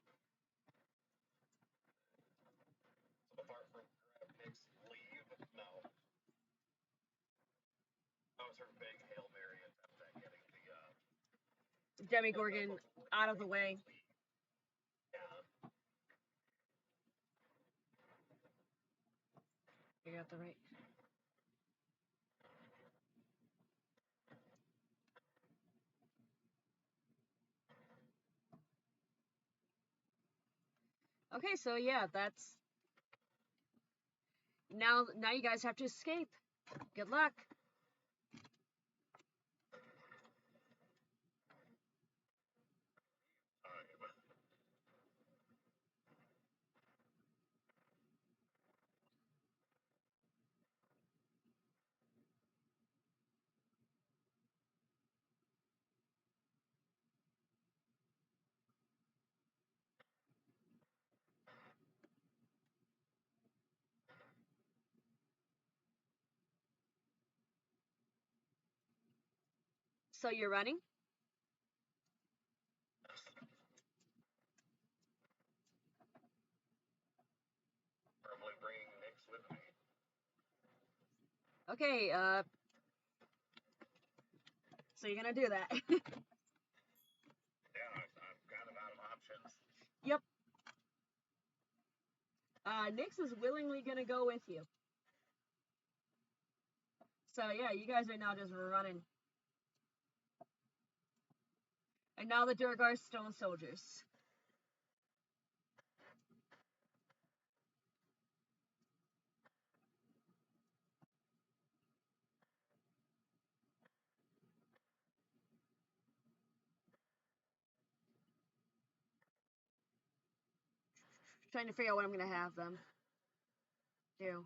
So apart from grab Nyx, leave? No. That was her big Hail Mary attempt at getting the Demigorgon out of the way. Yeah. You got the right. Okay, so yeah, that's now you guys have to escape. Good luck. So you're running? Probably bringing Nyx with me. Okay, so you're gonna do that. Yeah, I'm kind of out of options. Yep. Nyx is willingly gonna go with you. So yeah, you guys are now just running. And now the Durgar stone soldiers. Trying to figure out what I'm gonna have them do.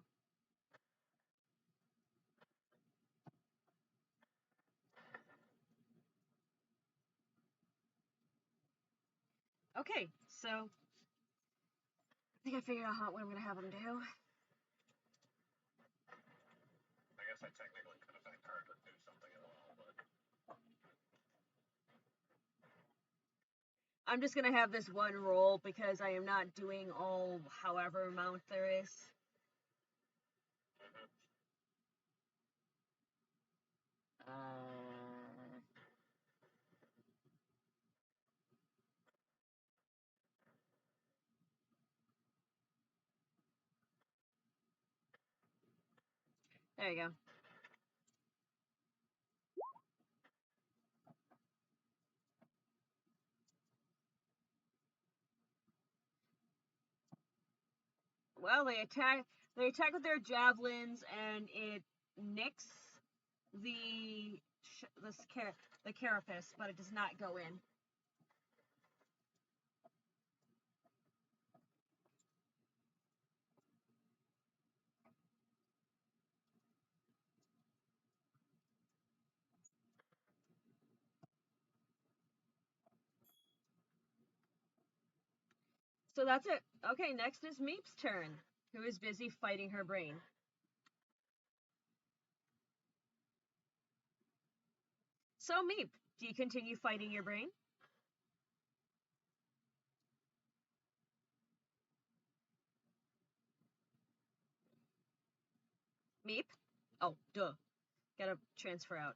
Okay, so I think I figured out what I'm gonna have them do. I guess I technically could have been card to do something as well, but I'm just gonna have this one roll because I am not doing all however amount there is. There you go. Well, they attack with their javelins, and it nicks the carapace, but it does not go in. So that's it. Okay, next is Meep's turn, who is busy fighting her brain. So Meep, do you continue fighting your brain? Meep? Oh, duh. Gotta transfer out.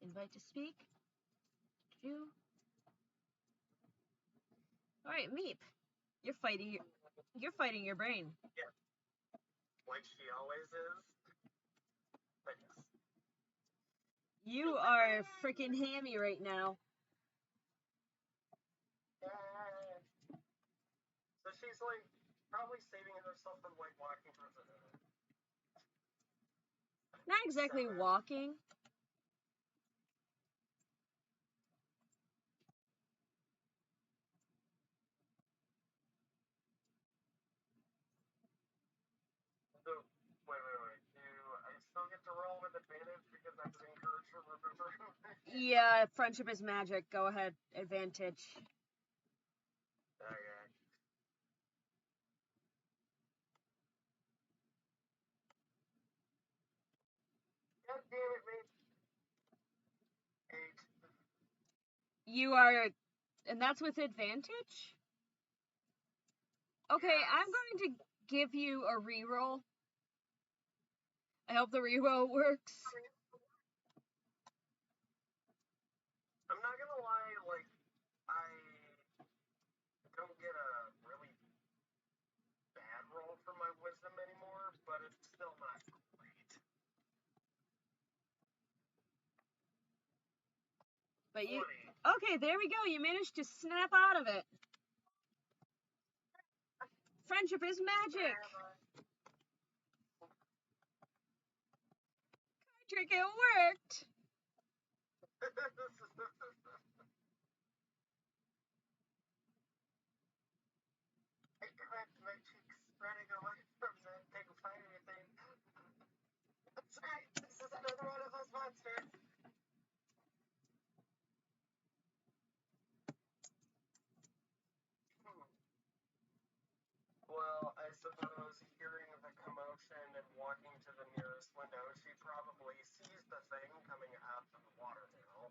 Invite to speak. You. All right, Meep. You're fighting your brain. yeah, like she always is. But yes. You are freaking hammy right now. So she's like probably saving herself from like walking towards the Not exactly walking. So, wait. I still get to roll with advantage because I was encouraged to remember. Yeah, friendship is magic. Go ahead, advantage. Okay. God damn it, mate. 8. You are, and that's with advantage? Okay, Yes. I'm going to give you a reroll. I hope the reroll works. I'm not gonna lie, like, I don't get a really bad roll for my wisdom anymore, but it's still not great. But you, 20. okay, there we go. You managed to snap out of it. Friendship is magic. Trick, it worked. I cracked my cheeks running away from that big fiery thing. That's right, this is another one of those monsters. Well, I suppose hearing the commotion and walking to the nearest window, she probably sees the thing coming out of the water now.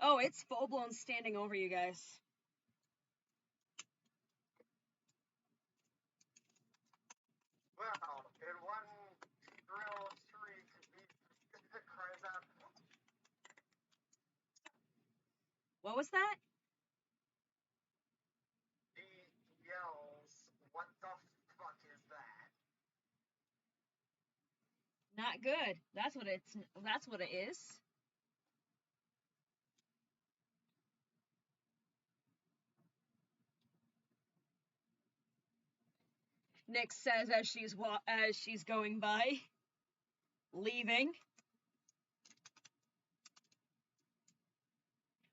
Oh, it's full blown standing over you guys. Well, in one shrill shriek, it cries out. What was that? He yells, "What the fuck is that?" Not good. That's what it is. Nick says as she's going by, leaving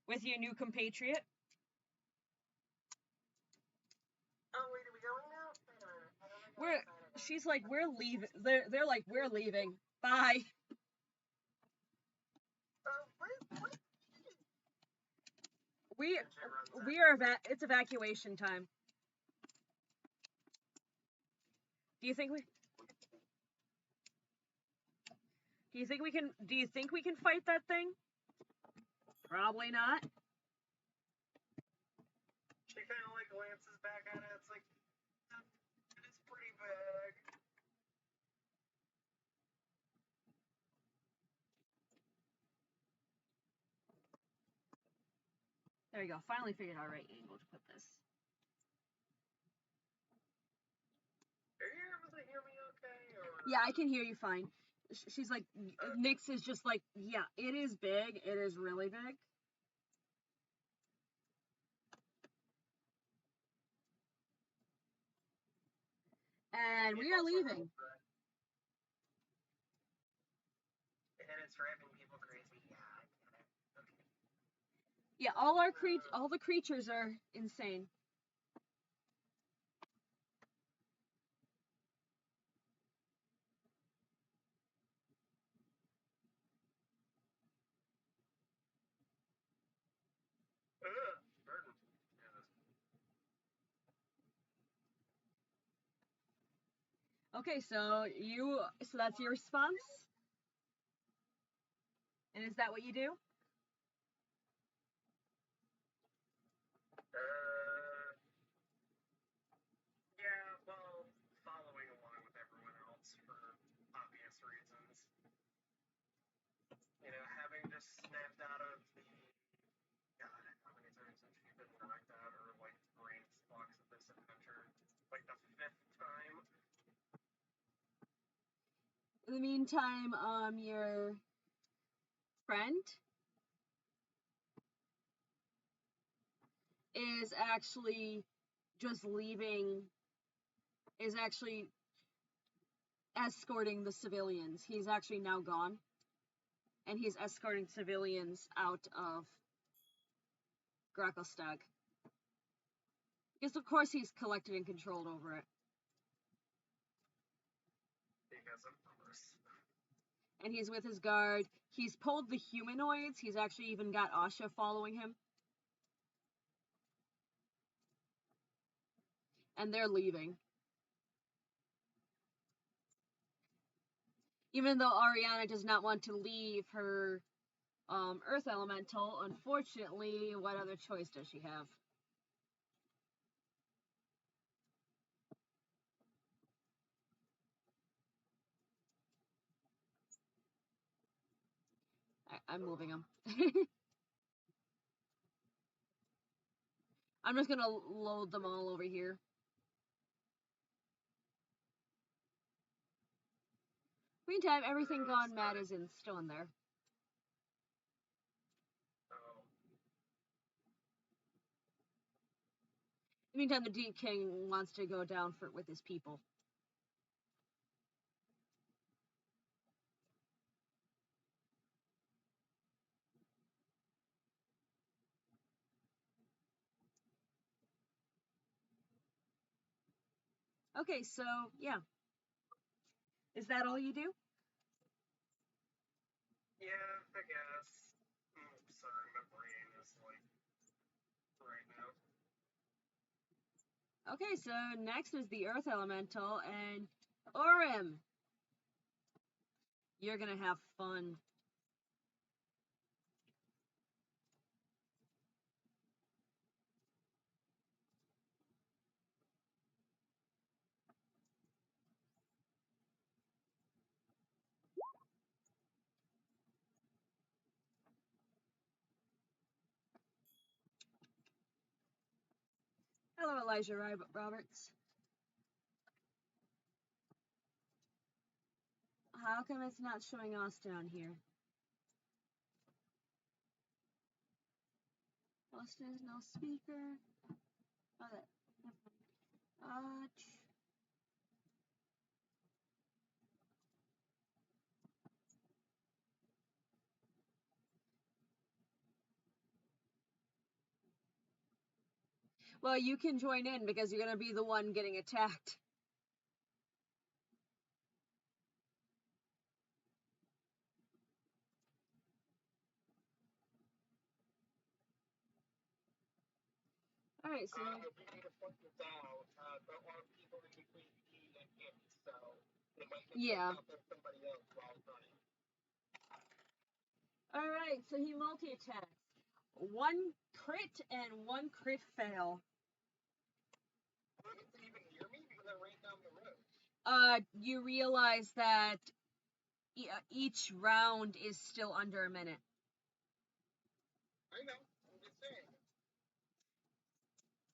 with your new compatriot. She's like, we're leaving. They're like, we're leaving. Bye. We are it's evacuation time. Do you think we can fight that thing? Probably not. She kind of like glances back at it. It's like, it is pretty big. There you go. Finally figured out the right angle to put this. Are you able to hear me okay? Or... Yeah, I can hear you fine. She's like, Nyx is just like, yeah, it is big. It is really big. And we are leaving. And it's driving people crazy. Yeah, I get it. Okay. Yeah, all the creatures are insane. Okay, so that's your response? And is that what you do? Yeah, well, following along with everyone else for obvious reasons. You know, having just snapped out of the... God, how many times have you been knocked out or, like, brain blocks of this adventure? Like, the 5th time? In the meantime, your friend is actually just leaving, is actually escorting the civilians. He's actually now gone. And he's escorting civilians out of Gracklstag. Because of course he's collected and controlled over it. Because of course. And he's with his guard. He's pulled the humanoids. He's actually even got Asha following him. And they're leaving. Even though Ariana does not want to leave her Earth Elemental, unfortunately, what other choice does she have? I'm moving them. I'm just gonna load them all over here. Meantime, everything gone mad is still in there. Meantime, the Deep King wants to go down with his people. Okay, so, yeah. Is that all you do? Yeah, I guess. Sorry, my brain is like right now. Okay, so next is the Earth Elemental, and Orim. You're gonna have fun. Hello, Elijah Roberts. How come it's not showing us down here? Austin is no speaker. Oh, that. Well, you can join in because you're gonna be the one getting attacked. Alright, so... we need to point this out. There are people in between E and H, so they might get Yeah. up with somebody else while running. Alright, so he multi-attacks. 1 crit and 1 crit fail. Is it even near me? Because I ran down the road. You realize that each round is still under a minute. I know. I'm just saying.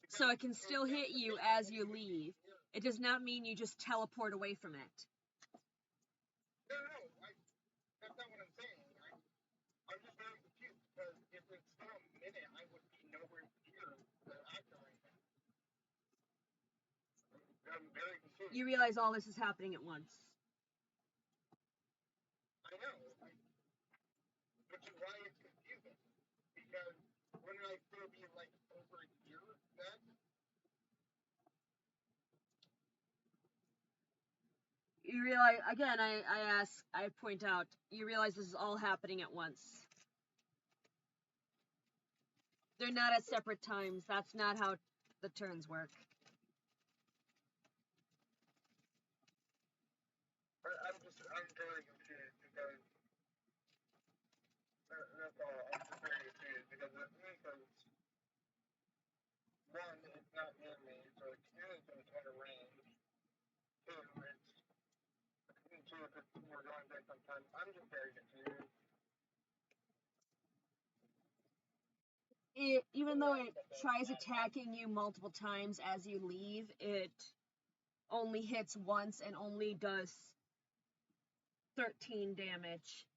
So it can still hit you as you leave. It does not mean you just teleport away from it. No, that's not what I'm saying. I'm just very confused because if it's still a minute, I would be nowhere near the actor right now. I'm very confused. You realize all this is happening at once. I know. Which is why it's confusing. Because wouldn't I still be like over here then? You realize, again, I point out, you realize this is all happening at once. They're not at separate times. That's not how the turns work. I'm very confused because that's all. I'm just very confused because it means one, it's not near me, so it communicates at a range. Two, we're going based on time. I'm just very confused. Even though it tries attacking you multiple times as you leave, it only hits once and only does 13 damage.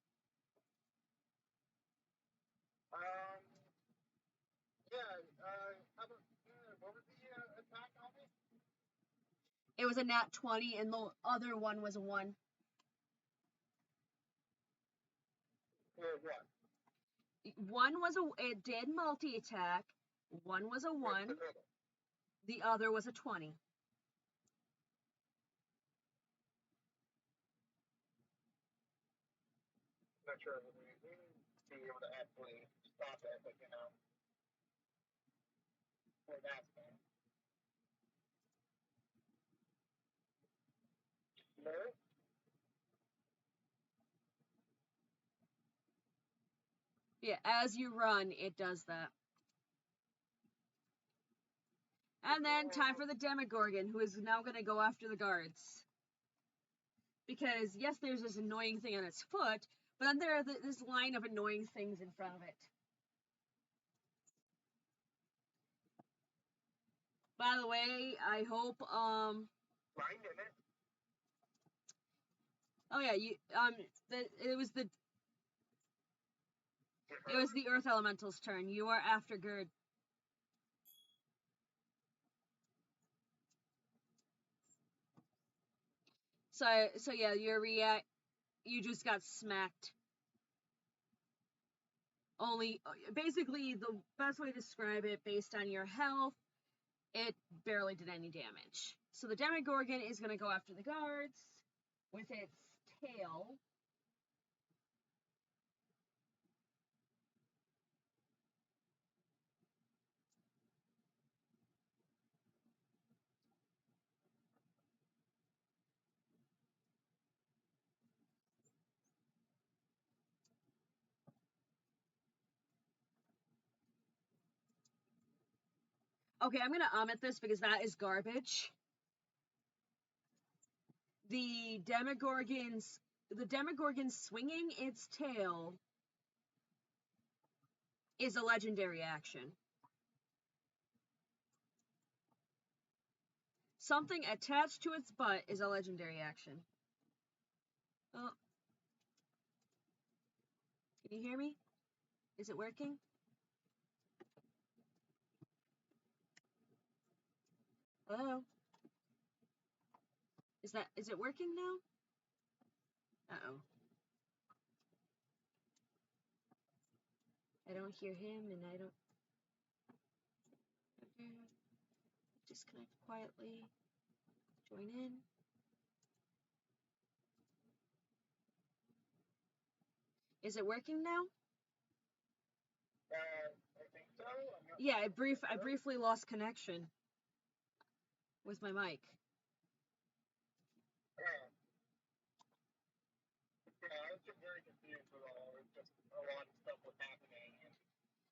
What was the attack on me? It was a nat 20 and the other one was a 1. What? It did multi-attack. 1 was a 1. The other was a 20. Not sure if we be able to actually stop it, but for that thing. No? Yeah, as you run, it does that. And then time for the Demogorgon, who is now going to go after the guards. Because, yes, there's this annoying thing on its foot, but then there are this line of annoying things in front of it. By the way, I hope, Mine didn't. Oh yeah, it was the Earth Elemental's turn. You are after Gerd. So yeah, you just got smacked. Basically, the best way to describe it, based on your health, it barely did any damage. So the Demogorgon is going to go after the guards with its tail. Okay, I'm gonna omit this because that is garbage. The Demogorgon swinging its tail is a legendary action. Something attached to its butt is a legendary action. Oh. Can you hear me? Is it working? Hello? Is it working now? Uh-oh. I don't hear him and I don't... Okay. Disconnect quietly. Join in. Is it working now? I think so. I'm not Yeah, I briefly lost connection with my mic. Yeah. Yeah, I was just very confused with all. It's just a lot of stuff was happening, and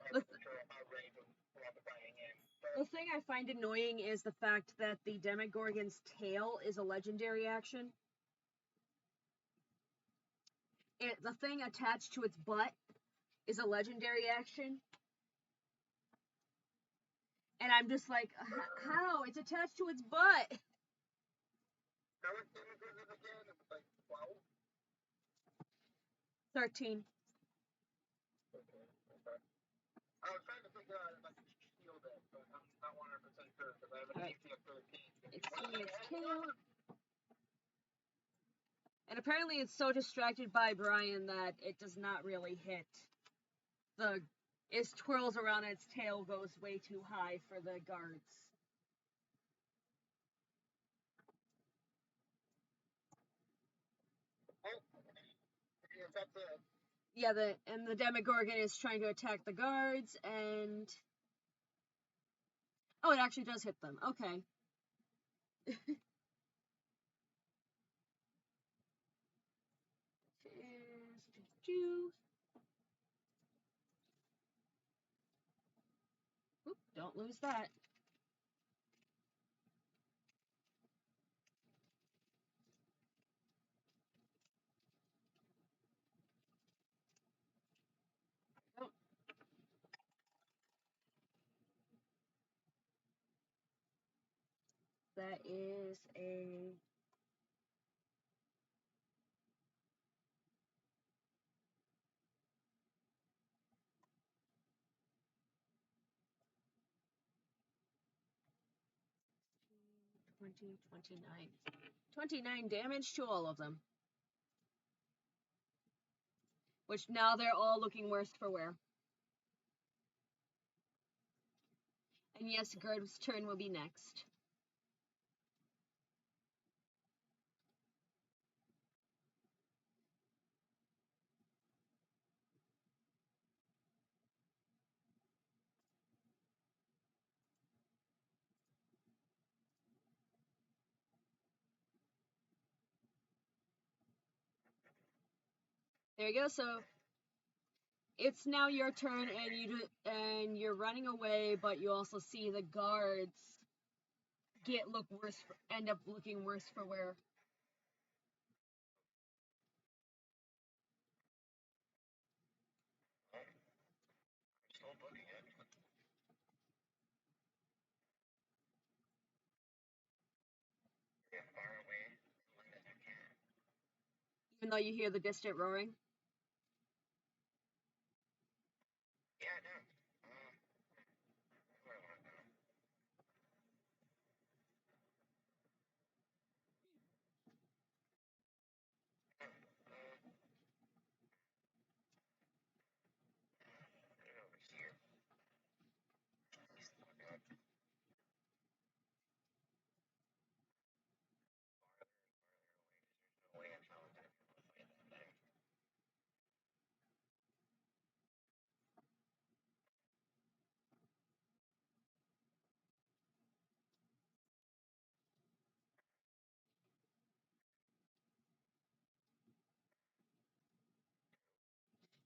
I wasn't sure how ready to pull the fighting in. The thing I find annoying is the fact that the Demogorgon's tail is a legendary action. The thing attached to its butt is a legendary action. And I'm just like, how? It's attached to its butt. How much damage was it again? It was like 12? 13. Okay. I was trying to figure out if I could shield it, but I'm not 100% sure because I have an AC of 13. It's seeing its tail. And apparently it's so distracted by Brian that it does not really hit. It twirls around and its tail goes way too high for the guards. That's it. Yeah, the Demogorgon is trying to attack the guards, and oh, it actually does hit them. Okay. Oop, don't lose that. Oh. That is a $20, $29 damage to all of them. Which now they're all looking worse for wear. And yes, Gerd's turn will be next. There you go. So it's now your turn, and you're running away, but you also see the guards end up looking worse for wear. Still booking it. Get far away as long as I can. Even though you hear the distant roaring. Yeah, I know. Where do I want to go? Right over here. He's still good. Farther and farther away because there's no way in hell I'm going to be able to fight that thing.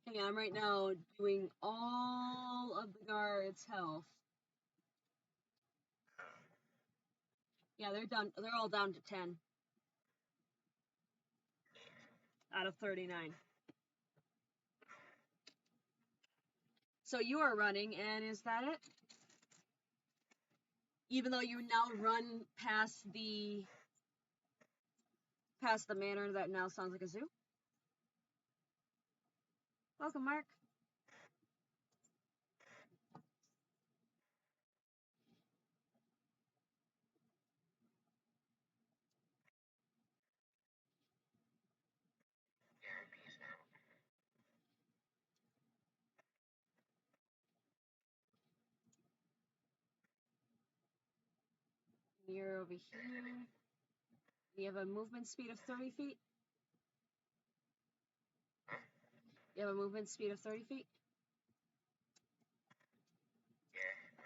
Hang on, I'm right now doing all of the guards' health. Yeah, they're done. They're all down to 10 out of 39. So you are running, and is that it? Even though you now run past the manor that now sounds like a zoo. Welcome, Mark. Yeah, peace out. You're over here. You have a movement speed of 30 feet. You have a movement speed of 30 feet. Yeah,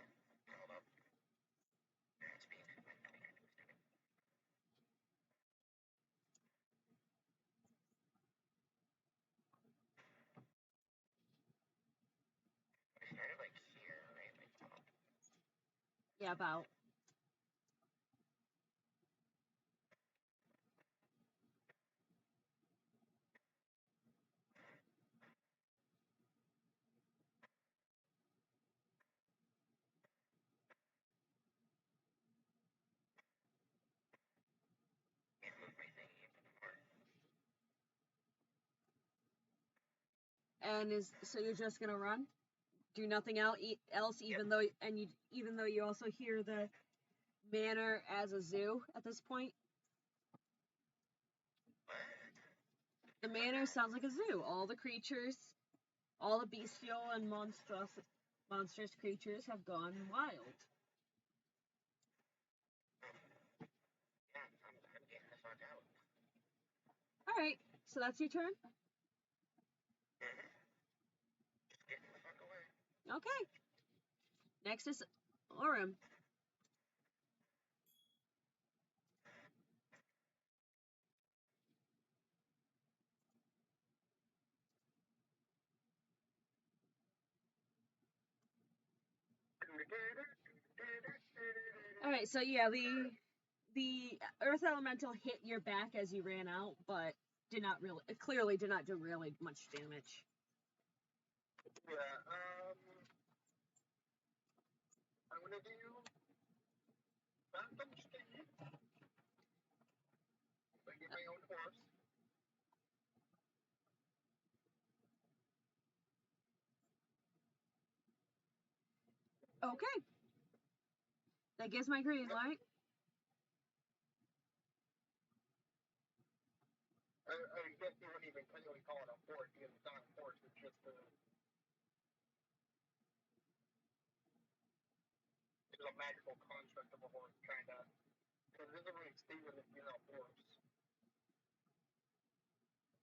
Yeah, about. And so you're just gonna run, do nothing else, even though even though you also hear the manor as a zoo at this point. The manor sounds like a zoo. All the creatures, all the bestial and monstrous creatures have gone wild. Yeah, I'm getting the fuck out. All right, so that's your turn. Just getting the fuck away. Okay. Next is Orem. All right, so yeah, the earth elemental hit your back as you ran out, but it clearly did not do really much damage. Yeah, I'm gonna do Phantom Speed. I get my own horse. Okay. That gives my green light. I guess you wouldn't even technically call it a horse because it's not a horse, it's just it's a magical construct of a horse, kinda. Because it doesn't really stay with it being a horse.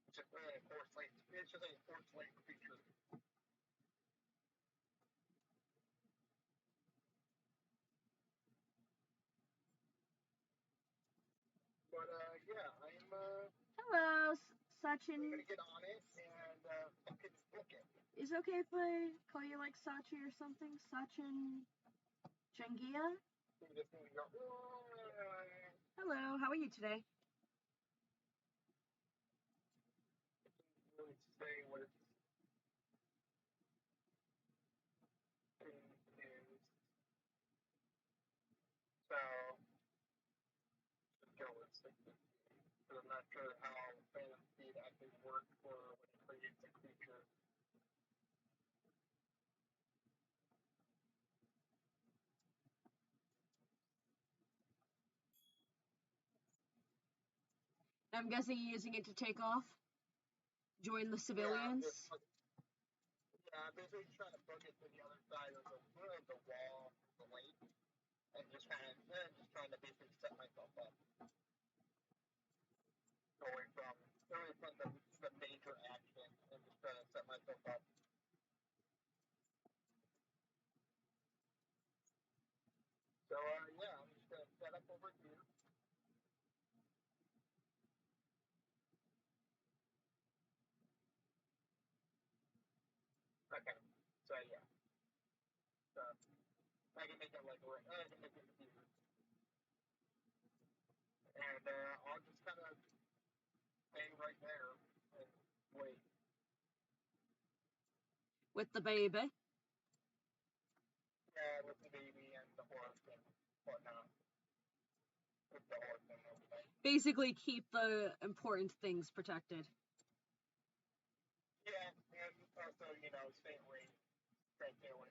It's just really a horse-like, it's just a horse-like creature. But, yeah, Hello, I'm Sachin. gonna get on it and, fucking book it. Is it okay if I call you like Sachi or something? Sachin Changia? You just need to go, Hello, how are you today? really say what its thing is. So, just go with 60. But I'm not sure how Phantom Speed actually works for when it creates a creature. I'm guessing you're using it to take off? Join the civilians? Yeah, I'm basically trying to book it to the other side of the wall, the lake, and just trying to basically set myself up. Going from the major action and just trying to set myself up. So, yeah, I'm just gonna set up over here. Okay. So, yeah. So, I can make it like, I can make it here. And, I'll just kind of stay right there and wait. With the baby? Yeah, with the baby and the horse and whatnot. With the horse and everything. Basically, keep the important things protected. Yeah, and also, stay away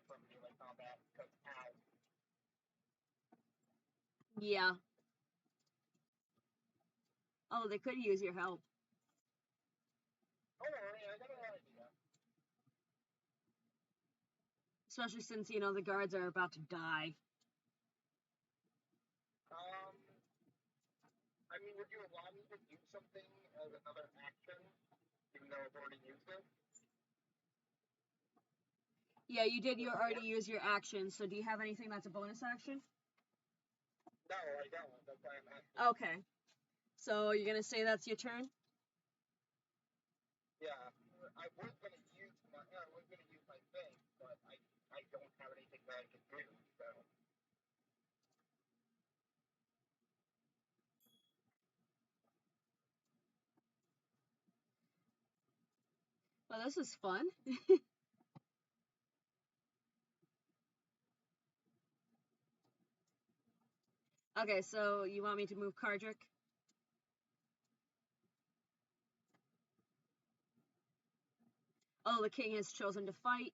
from melee combat, because ow. Yeah. Oh, they could use your help. Oh, yeah, I got an idea. Especially since, the guards are about to die. I mean, would you allow me to do something as another action, even though I've already used it? Yeah, you already use your action, so do you have anything that's a bonus action? No, I don't. That's why I'm asking. Okay. So you're gonna say that's your turn? Yeah, I was gonna use my thing, but I don't have anything that I can do, so. Oh, this is fun. Okay, so you want me to move Cardrick? Oh, the king has chosen to fight.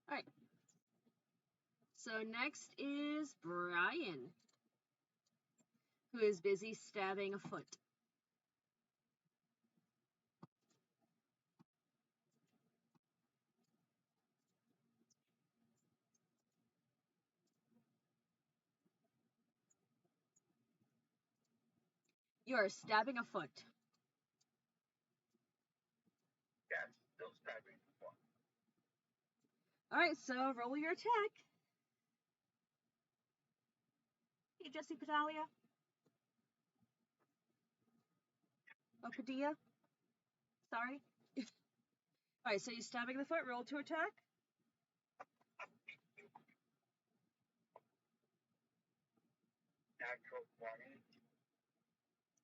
Alright. So next is Brian, who is busy stabbing a foot. You are stabbing a foot. Yes, still stabbing one. Alright, so roll your attack. Hey, Jesse Padalia. Oh, Padilla. Sorry. Alright, so you're stabbing the foot. Roll to attack. Natural 20.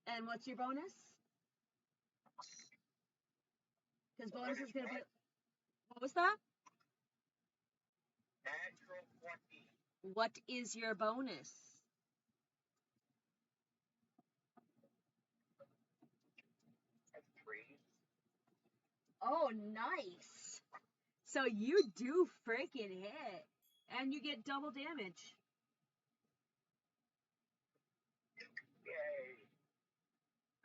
And what's your bonus? Because bonus is going to be... What was that? Natural 20. What is your bonus? A 3. Oh, nice. So you do freaking hit. And you get double damage. Yay.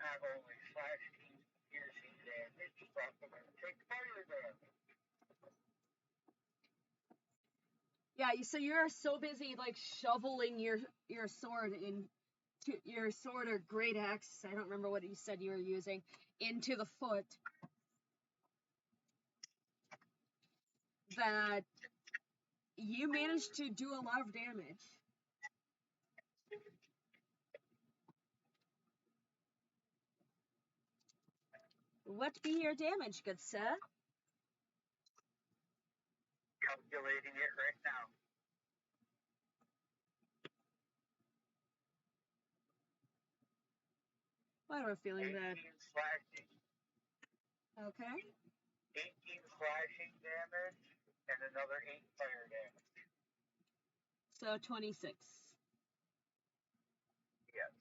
Not only slashing, piercing damage, but I'm going to take fire damage. Yeah, so you're so busy like shoveling your sword into your sword or great axe, I don't remember what you said you were using, into the foot that you managed to do a lot of damage. What be your damage, good sir? Calculating it right now. I have a feeling 18 that... slashing. Okay. 18 slashing damage and another 8 fire damage. So 26. Yes.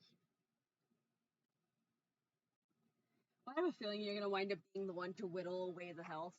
I have a feeling you're going to wind up being the one to whittle away the health.